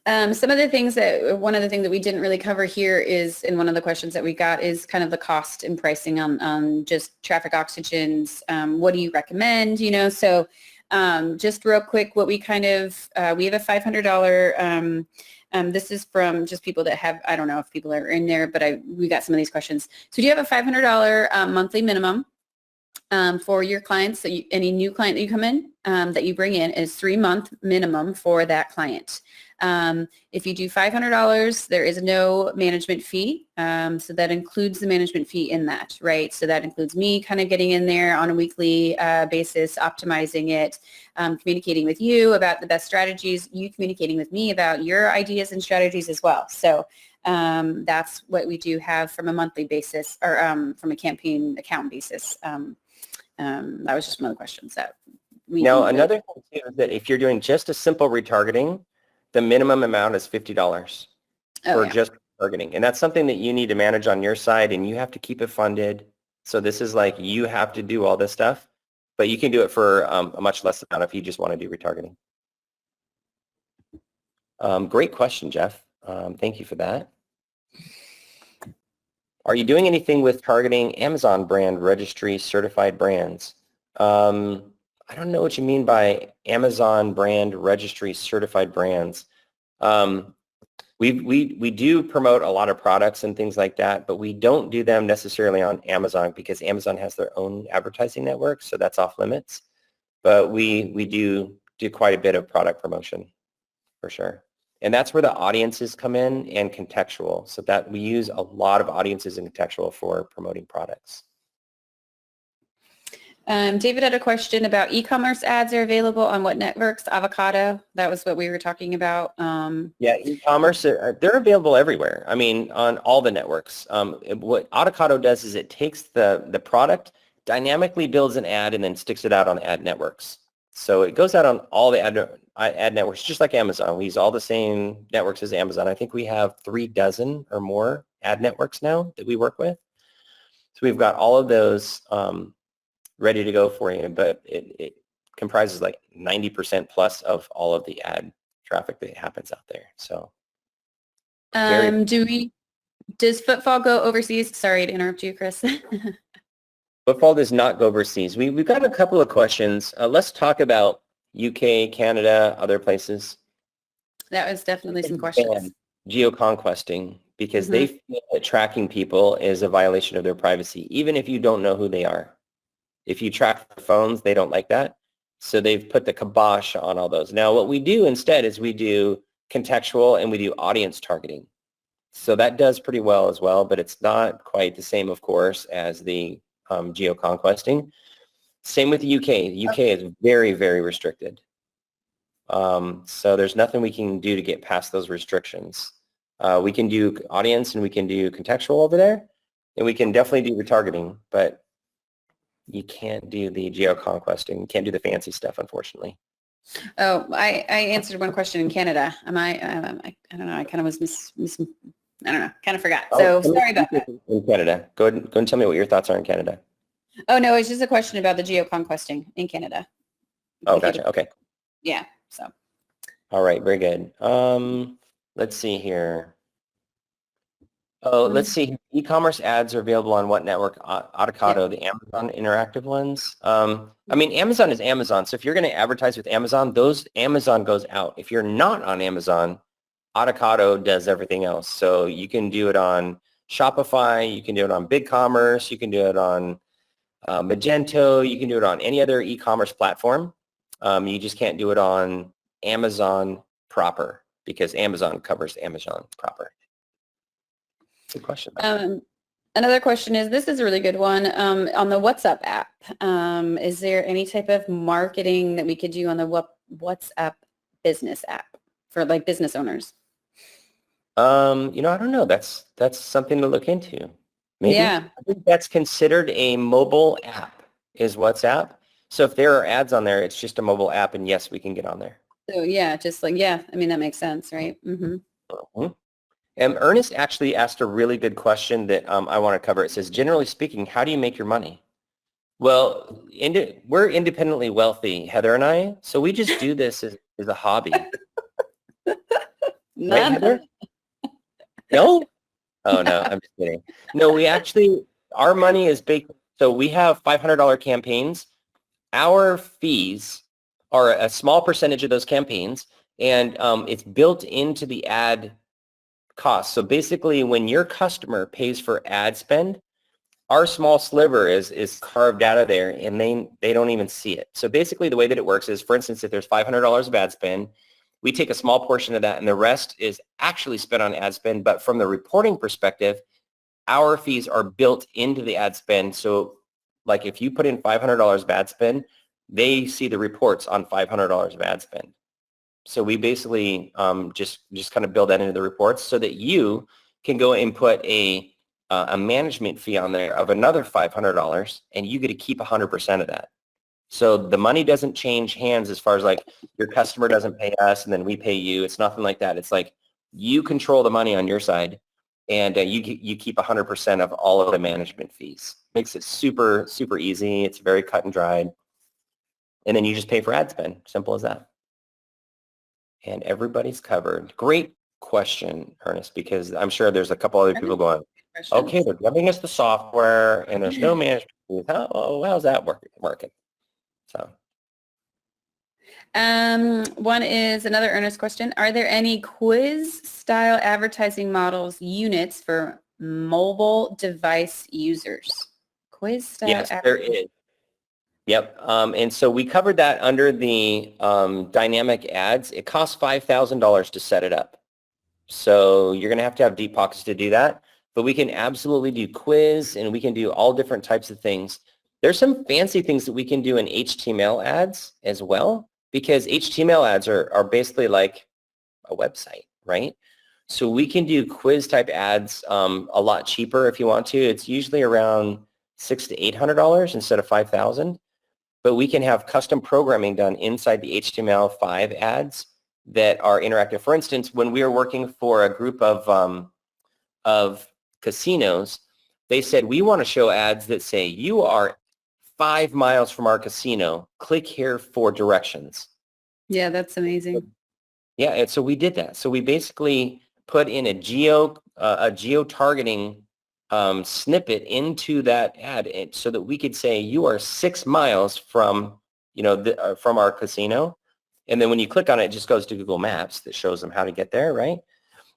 Some of the things one of the things that we didn't really cover here is, and one of the questions that we got is kind of the cost and pricing on just Traffic Oxygen's. What do you recommend? So just real quick, what we kind of, we have a $500, this is from just people that have, I don't know if people are in there, but we got some of these questions. So do you have a $500 monthly minimum for your clients? So any new client that you come in, that you bring in is 3-month minimum for that client. If you do $500, there is no management fee. So that includes the management fee in that, right? So that includes me kind of getting in there on a weekly basis, optimizing it, communicating with you about the best strategies, you communicating with me about your ideas and strategies as well. So that's what we do have from a monthly basis, or from a campaign account basis. That was just one of the questions that we Now, another thing too is that if you're doing just a simple retargeting, the minimum amount is $50 for just retargeting. And that's something that you need to manage on your side, and you have to keep it funded. So this is like, you have to do all this stuff, but you can do it for a much less amount if you just want to do retargeting. Great question, Jeff. Thank you for that. Are you doing anything with targeting Amazon brand registry certified brands? I don't know what you mean by Amazon brand registry certified brands. We do promote a lot of products and things like that, but we don't do them necessarily on Amazon because Amazon has their own advertising network, so that's off limits. But we do quite a bit of product promotion for sure. And that's where the audiences come in, and contextual. So that we use a lot of audiences and contextual for promoting products. David had a question about e-commerce ads are available on what networks? Avocado, that was what we were talking about. Yeah, e-commerce, they're available everywhere. I mean, on all the networks. What Avocado does is it takes the product, dynamically builds an ad, and then sticks it out on ad networks. So it goes out on all the ad networks, just like Amazon. We use all the same networks as Amazon. I think we have 36 or more ad networks now that we work with. So we've got all of those ready to go for you, but it comprises like 90% plus of all of the ad traffic that happens out there. So does Footfall go overseas? Sorry to interrupt you, Chris. Footfall does not go overseas. We've got a couple of questions. Let's talk about UK, Canada, other places. That was definitely some questions. Geoconquesting, because they feel that tracking people is a violation of their privacy, even if you don't know who they are. If you track their phones, they don't like that. So they've put the kibosh on all those. Now, what we do instead is we do contextual and we do audience targeting. So that does pretty well as well, but it's not quite the same, of course, as the geoconquesting. Same with the UK. The UK is very, very restricted. So there's nothing we can do to get past those restrictions. We can do audience and we can do contextual over there, and we can definitely do retargeting, but You can't do the geo-conquesting. You can't do the fancy stuff, unfortunately. Oh, I answered one question in Canada. I don't know. I kind of was I don't know, kind of forgot. So sorry about that. In Canada. Go ahead and tell me what your thoughts are in Canada. Oh, no, it's just a question about the geo-conquesting in Canada. Oh, gotcha. Okay. Yeah, so. All right, very good. Let's see here. Oh, let's see. E-commerce ads are available on what network? Avocado, the Amazon interactive ones. I mean, Amazon is Amazon. So if you're going to advertise with Amazon, Amazon goes out. If you're not on Amazon, Avocado does everything else. So you can do it on Shopify. You can do it on BigCommerce. You can do it on Magento. You can do it on any other e-commerce platform. You just can't do it on Amazon proper because Amazon covers Amazon proper. Good question. Another question is, this is a really good one, on the WhatsApp app. Is there any type of marketing that we could do on the WhatsApp business app for like business owners? I don't know. That's something to look into. Maybe. Yeah. I think that's considered a mobile app is WhatsApp. So if there are ads on there, it's just a mobile app, and yes, we can get on there. So yeah, just like, yeah, I mean, that makes sense, right? Mm-hmm. Mm-hmm. And Ernest actually asked a really good question that I want to cover. It says, generally speaking, how do you make your money? Well, we're independently wealthy, Heather and I, so we just do this as a hobby. Right, Heather? No? Oh, no, I'm just kidding. No, our money is big. So we have $500 campaigns. Our fees are a small percentage of those campaigns, and it's built into the ad cost. So basically, when your customer pays for ad spend, our small sliver is carved out of there, and they don't even see it. So basically, the way that it works is, for instance, if there's $500 of ad spend, we take a small portion of that, and the rest is actually spent on ad spend. But from the reporting perspective, our fees are built into the ad spend. So like if you put in $500 of ad spend, they see the reports on $500 of ad spend. So we basically just kind of build that into the reports so that you can go and put a management fee on there of another $500, and you get to keep 100% of that. So the money doesn't change hands as far as like your customer doesn't pay us and then we pay you. It's nothing like that. It's like you control the money on your side, and you keep 100% of all of the management fees. Makes it super, super easy. It's very cut and dried. And then you just pay for ad spend. Simple as that. And everybody's covered. Great question, Ernest, because I'm sure there's a couple other people going, okay, they're giving us the software and there's no management fees. How's that working? So. One is another earnest question. Are there any quiz style advertising models units for mobile device users? Quiz style. Yes, there is. Yep. And so we covered that under the dynamic ads. It costs $5,000 to set it up. So you're going to have deep pockets to do that. But we can absolutely do quiz, and we can do all different types of things. There's some fancy things that we can do in HTML ads as well, because HTML ads are basically like a website, right? So we can do quiz type ads a lot cheaper if you want to. It's usually around $600 to $800 instead of $5,000. But we can have custom programming done inside the HTML5 ads that are interactive. For instance, when we were working for a group of casinos, they said, we want to show ads that say, you are 5 miles from our casino. Click here for directions. Yeah, that's amazing. Yeah, and so we did that. So we basically put in a geo-targeting snippet into that ad so that we could say you are 6 miles from, from our casino. And then when you click on it, it just goes to Google Maps that shows them how to get there, right?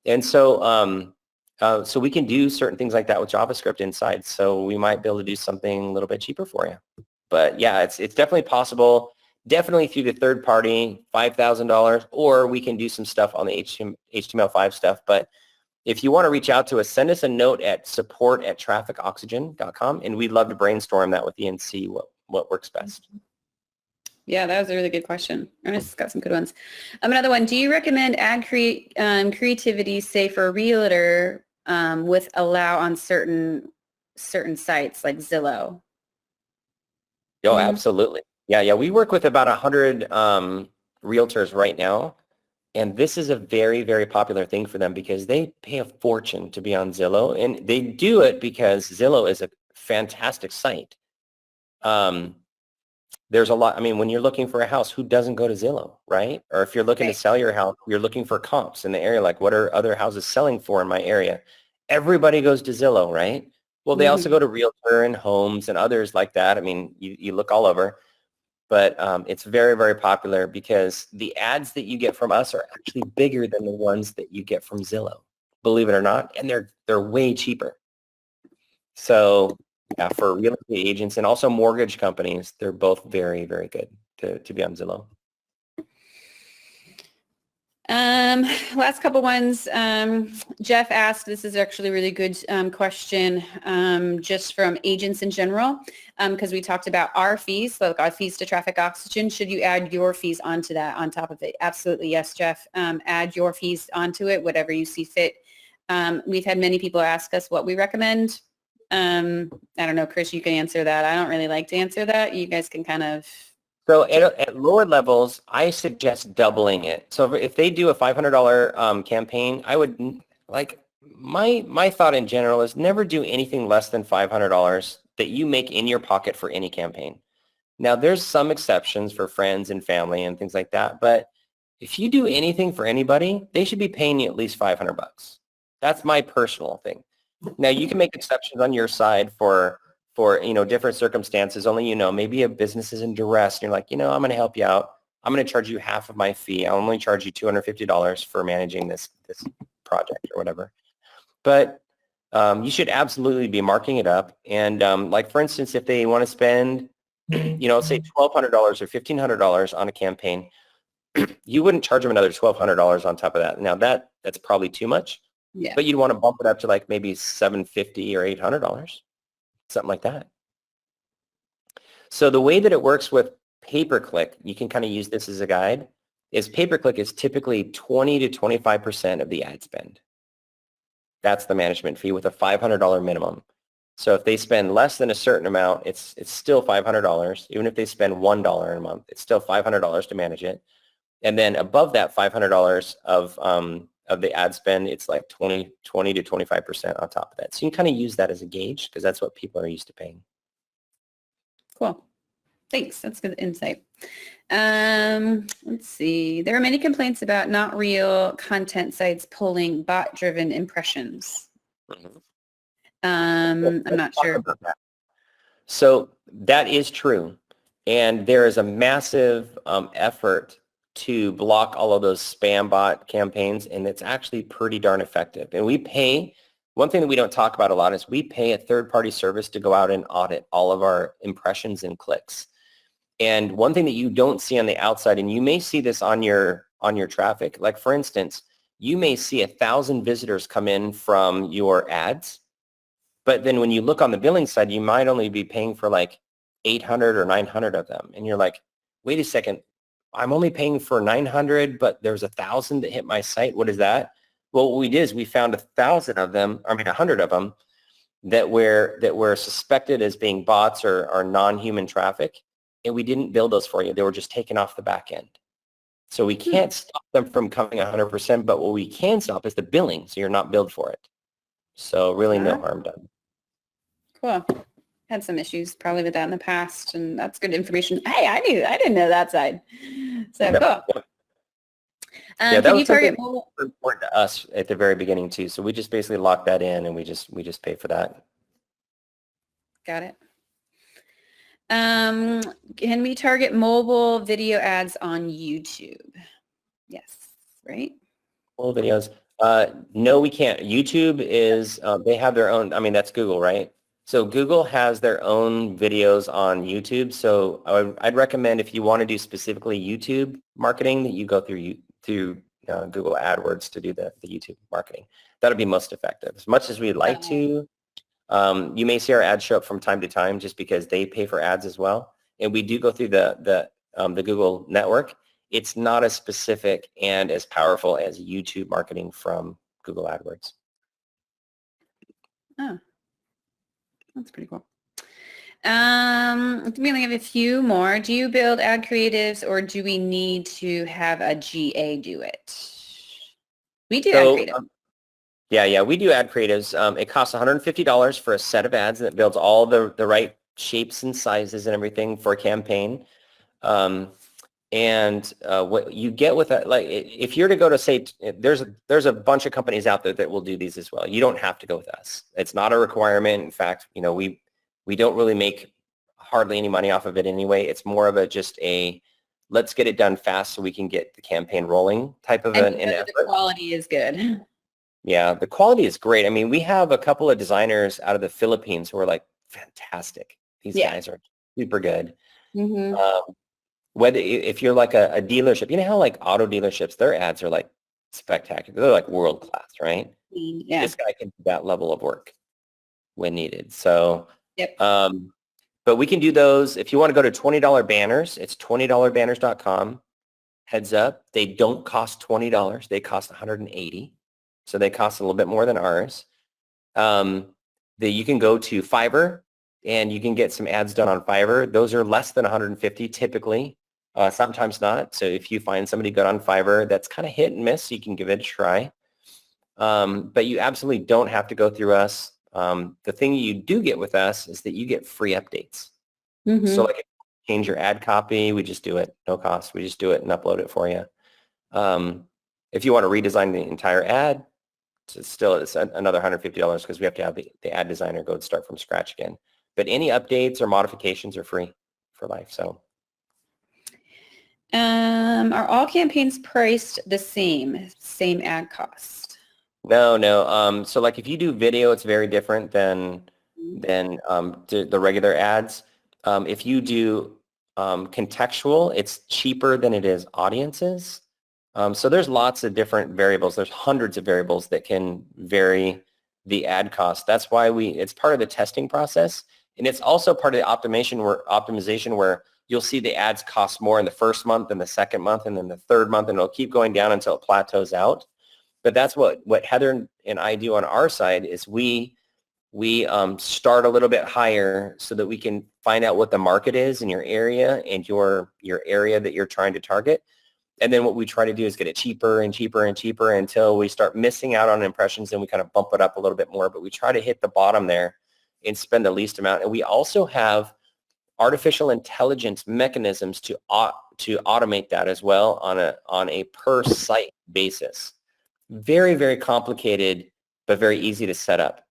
And so so we can do certain things like that with JavaScript inside. So we might be able to do something a little bit cheaper for you. But yeah, it's definitely possible. Definitely through the third party, $5,000, or we can do some stuff on the HTML5 stuff. But if you want to reach out to us, send us a note at support@trafficoxygen.com, and we'd love to brainstorm that with you and see what works best. Yeah, that was a really good question. Ernest's got some good ones. Another one, do you recommend ad creativity, say for a realtor, with allow on certain sites like Zillow? Oh, absolutely. Yeah, yeah. We work with about 100 realtors right now. And this is a very, very popular thing for them because they pay a fortune to be on Zillow. And they do it because Zillow is a fantastic site. There's a lot. I mean, when you're looking for a house, who doesn't go to Zillow, right? Or if you're looking to Right. sell your house, you're looking for comps in the area, like what are other houses selling for in my area? Everybody goes to Zillow, right? Well, they also go to Realtor and Homes and others like that. I mean, you look all over, but it's very, very popular because the ads that you get from us are actually bigger than the ones that you get from Zillow, believe it or not, and they're way cheaper. So yeah, for real estate agents and also mortgage companies, they're both very, very good to be on Zillow. Last couple ones. Jeff asked, this is actually a really good question, just from agents in general, because we talked about our fees, so like our fees to Traffic Oxygen. Should you add your fees onto that, on top of it? Absolutely, yes, Jeff. Add your fees onto it, whatever you see fit. We've had many people ask us what we recommend. I don't know, Chris, you can answer that. I don't really like to answer that. You guys can kind of... So at lower levels, I suggest doubling it. So if they do a $500 campaign, I would like my thought in general is never do anything less than $500 that you make in your pocket for any campaign. Now there's some exceptions for friends and family and things like that, but if you do anything for anybody, they should be paying you at least $500. That's my personal thing. Now you can make exceptions on your side for different circumstances. Only maybe a business is in duress and you're like, I'm going to help you out. I'm going to charge you half of my fee. I'll only charge you $250 for managing this project or whatever. But you should absolutely be marking it up. And like for instance, if they want to spend, say $1,200 or $1,500 on a campaign, you wouldn't charge them another $1,200 on top of that. Now that's probably too much. Yeah. But you'd want to bump it up to like maybe $750 or $800, something like that. So the way that it works with pay-per-click, you can kind of use this as a guide, is pay-per-click is typically 20 to 25% of the ad spend. That's the management fee with a $500 minimum. So if they spend less than a certain amount, it's still $500. Even if they spend $1 a month, it's still $500 to manage it. And then above that $500 of the ad spend, it's like 20 to 25% on top of that. So you can kind of use that as a gauge because that's what people are used to paying. Cool. Thanks. That's good insight. Let's see. There are many complaints about not real content sites pulling bot-driven impressions. I'm not sure. So that is true. And there is a massive effort to block all of those spam bot campaigns, and it's actually pretty darn effective. And we pay, one thing that we don't talk about a lot is we pay a third-party service to go out and audit all of our impressions and clicks. And one thing that you don't see on the outside, and you may see this on your traffic, like for instance, you may see 1,000 visitors come in from your ads, but then when you look on the billing side, you might only be paying for like 800 or 900 of them. And you're like, wait a second, I'm only paying for 900, but there's 1,000 that hit my site. What is that? Well, what we did is we found 1,000 of them, 100 of them that were suspected as being bots or non-human traffic. And we didn't build those for you. They were just taken off the back end. So we can't stop them from coming 100%, but what we can stop is the billing, so you're not billed for it. So really no harm done. Cool. Had some issues probably with that in the past, and that's good information. Hey, I didn't know that side. So cool. Yeah, that can was you target mobile? Important to us at the very beginning too. So we just basically locked that in, and we just pay for that. Got it. Can we target mobile video ads on YouTube? Yes, right? Mobile videos. No, we can't. YouTube is, they have their own, I mean, that's Google, right? So Google has their own videos on YouTube. So I'd recommend if you want to do specifically YouTube marketing that you go through Google AdWords to do the YouTube marketing. That'll be most effective. As much as we'd like to, you may see our ads show up from time to time just because they pay for ads as well. And we do go through the Google network. It's not as specific and as powerful as YouTube marketing from Google AdWords. Oh, that's pretty cool. We only have a few more. Do you build ad creatives or do we need to have a GA do it? We do ad So creative. yeah, we do ad creatives. It costs $150 for a set of ads that builds all the right shapes and sizes and everything for a campaign. Um, and what you get with that, like if you're to go to say, there's a bunch of companies out there that will do these as well. You don't have to go with us. It's not a requirement. In fact, we don't really make hardly any money off of it anyway. It's more of a just a let's get it done fast so we can get the campaign rolling type of And an you know the effort. quality is good. Yeah, the quality is great. I mean, we have a couple of designers out of the Philippines who are like fantastic. These Yeah. guys are super good. Mm-hmm. Um, whether if you're like a dealership, you know how like auto dealerships, their ads are like spectacular. They're like world class, right? Yeah. This guy can do that level of work when needed. So, Yep. um, but we can do those. If you want to go to $20 banners, it's $20banners.com. Heads up, they don't cost $20. They cost 180. So they cost a little bit more than ours. You can go to Fiverr and you can get some ads done on Fiverr. Those are less than 150 typically, sometimes not. So if you find somebody good on Fiverr, that's kind of hit and miss, you can give it a try. But you absolutely don't have to go through us. The thing you do get with us is that you get free updates. So Mm-hmm. like if you change your ad copy, we just do it, no cost. We just do it and upload it for you. If you want to redesign the entire ad, it's another $150 because we have to have the ad designer go and start from scratch again. But any updates or modifications are free for life. So Are all campaigns priced the same? Same ad cost? no. So like if you do video, it's very different than the regular ads. If you do contextual, it's cheaper than it is audiences. So there's lots of different variables. There's hundreds of variables that can vary the ad cost. That's why it's part of the testing process. And it's also part of the optimization where you'll see the ads cost more in the first month and the second month and then the third month, and it'll keep going down until it plateaus out. But that's what Heather and I do on our side is we start a little bit higher so that we can find out what the market is in your area and your area that you're trying to target. And then what we try to do is get it cheaper and cheaper and cheaper until we start missing out on impressions and we kind of bump it up a little bit more. But we try to hit the bottom there and spend the least amount. And we also have artificial intelligence mechanisms to automate that as well on a per site basis. Very, very complicated, but very easy to set up.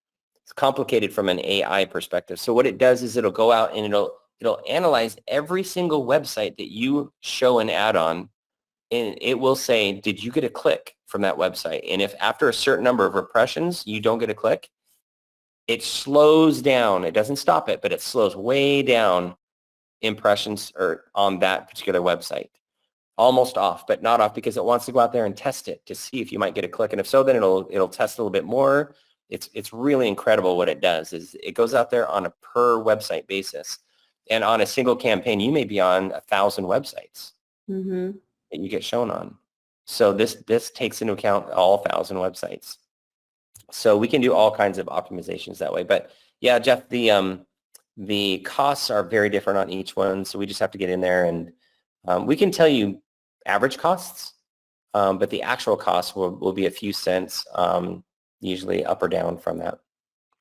It's complicated from an AI perspective. So what it does is it'll go out and it'll analyze every single website that you show an ad on, and it will say, did you get a click from that website? And if after a certain number of impressions you don't get a click, it slows down. It doesn't stop it, but it slows way down impressions or on that particular website. Almost off, but not off because it wants to go out there and test it to see if you might get a click. And if so, then it'll test a little bit more. It's really incredible what it does is it goes out there on a per website basis. And on a single campaign, you may be on 1,000 websites Mm-hmm. that you get shown on. So this takes into account all 1,000 websites. So we can do all kinds of optimizations that way. But yeah, Jeff, the costs are very different on each one. So we just have to get in there and we can tell you average costs, but the actual cost will be a few cents, usually up or down from that.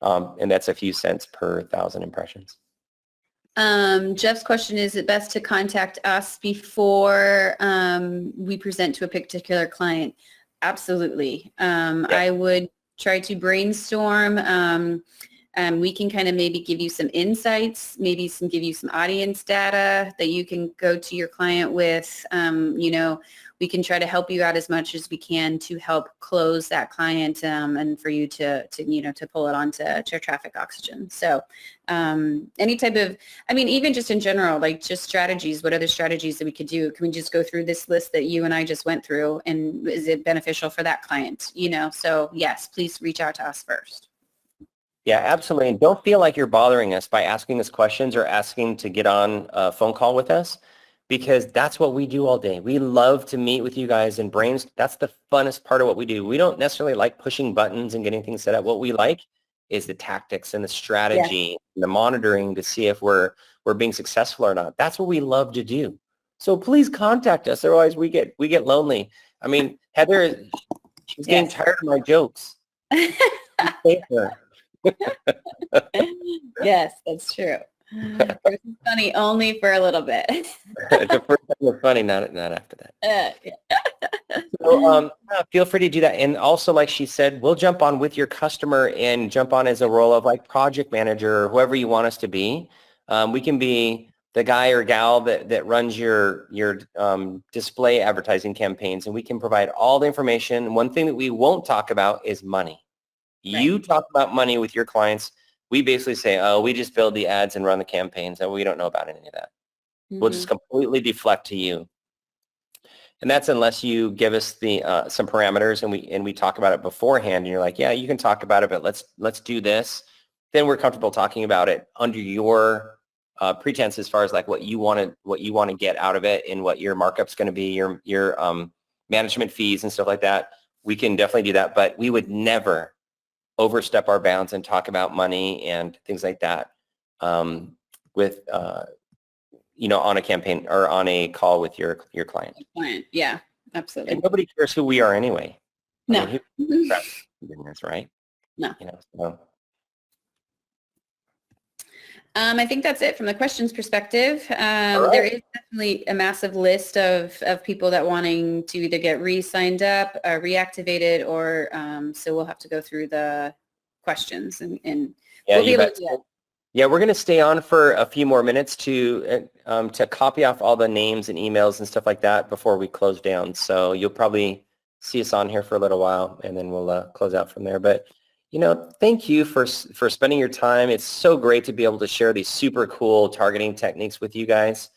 And that's a few cents per 1,000 impressions. Jeff's question is it best to contact us before we present to a particular client? Absolutely. Yeah. I would try to brainstorm. We can kind of maybe give you some insights, give you some audience data that you can go to your client with. We can try to help you out as much as we can to help close that client and for you to pull it onto traffic oxygen. So any type of, even just in general, like just strategies, what other strategies that we could do? Can we just go through this list that you and I just went through, and is it beneficial for that client? So yes, please reach out to us first. Yeah, absolutely. And don't feel like you're bothering us by asking us questions or asking to get on a phone call with us, because that's what we do all day. We love to meet with you guys and brains. That's the funnest part of what we do. We don't necessarily like pushing buttons and getting things set up. What we like is the tactics and the strategy and the monitoring to see if we're being successful or not. That's what we love to do. So please contact us. Otherwise we get lonely. I mean, Heather, she's getting tired of my jokes. Yes, that's true. It's funny only for a little bit. The first time was funny, not after that. So feel free to do that. And also, like she said, we'll jump on with your customer and jump on as a role of like project manager or whoever you want us to be. We can be the guy or gal that runs your display advertising campaigns, and we can provide all the information. One thing that we won't talk about is money. You talk about money with your clients. We basically say, oh, we just build the ads and run the campaigns, and we don't know about any of that. We'll just completely deflect to you. And that's unless you give us the some parameters and we talk about it beforehand, and you're like, yeah, you can talk about it, but let's do this. Then we're comfortable talking about it under your pretense as far as like what you want to get out of it and what your markup's going to be, your management fees and stuff like that. We can definitely do that, but we would never overstep our bounds and talk about money and things like that with on a campaign or on a call with your client. Yeah, absolutely. And nobody cares who we are anyway. No. I mean, right? No. So. I think that's it from the questions perspective. Right. There is definitely a massive list of people that wanting to either get re-signed up, reactivated, or so we'll have to go through the questions and we'll be able to do that. Yeah, we're going to stay on for a few more minutes to copy off all the names and emails and stuff like that before we close down. So you'll probably see us on here for a little while, and then we'll close out from there. But thank you for spending your time. It's so great to be able to share these super cool targeting techniques with you guys.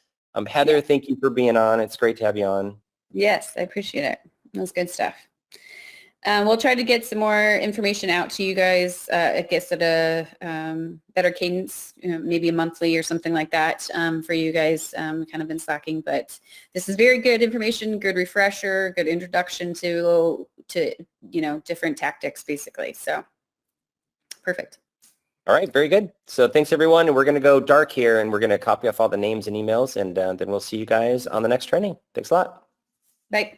Heather, thank you for being on. It's great to have you on. Yes, I appreciate it. That was good stuff. We'll try to get some more information out to you guys, I guess at a better cadence, maybe a monthly or something like that for you guys. Kind of been slacking, but this is very good information, good refresher, good introduction to different tactics basically. So perfect. All right, very good. So thanks everyone. And we're going to go dark here and we're going to copy off all the names and emails, and then we'll see you guys on the next training. Thanks a lot. Bye.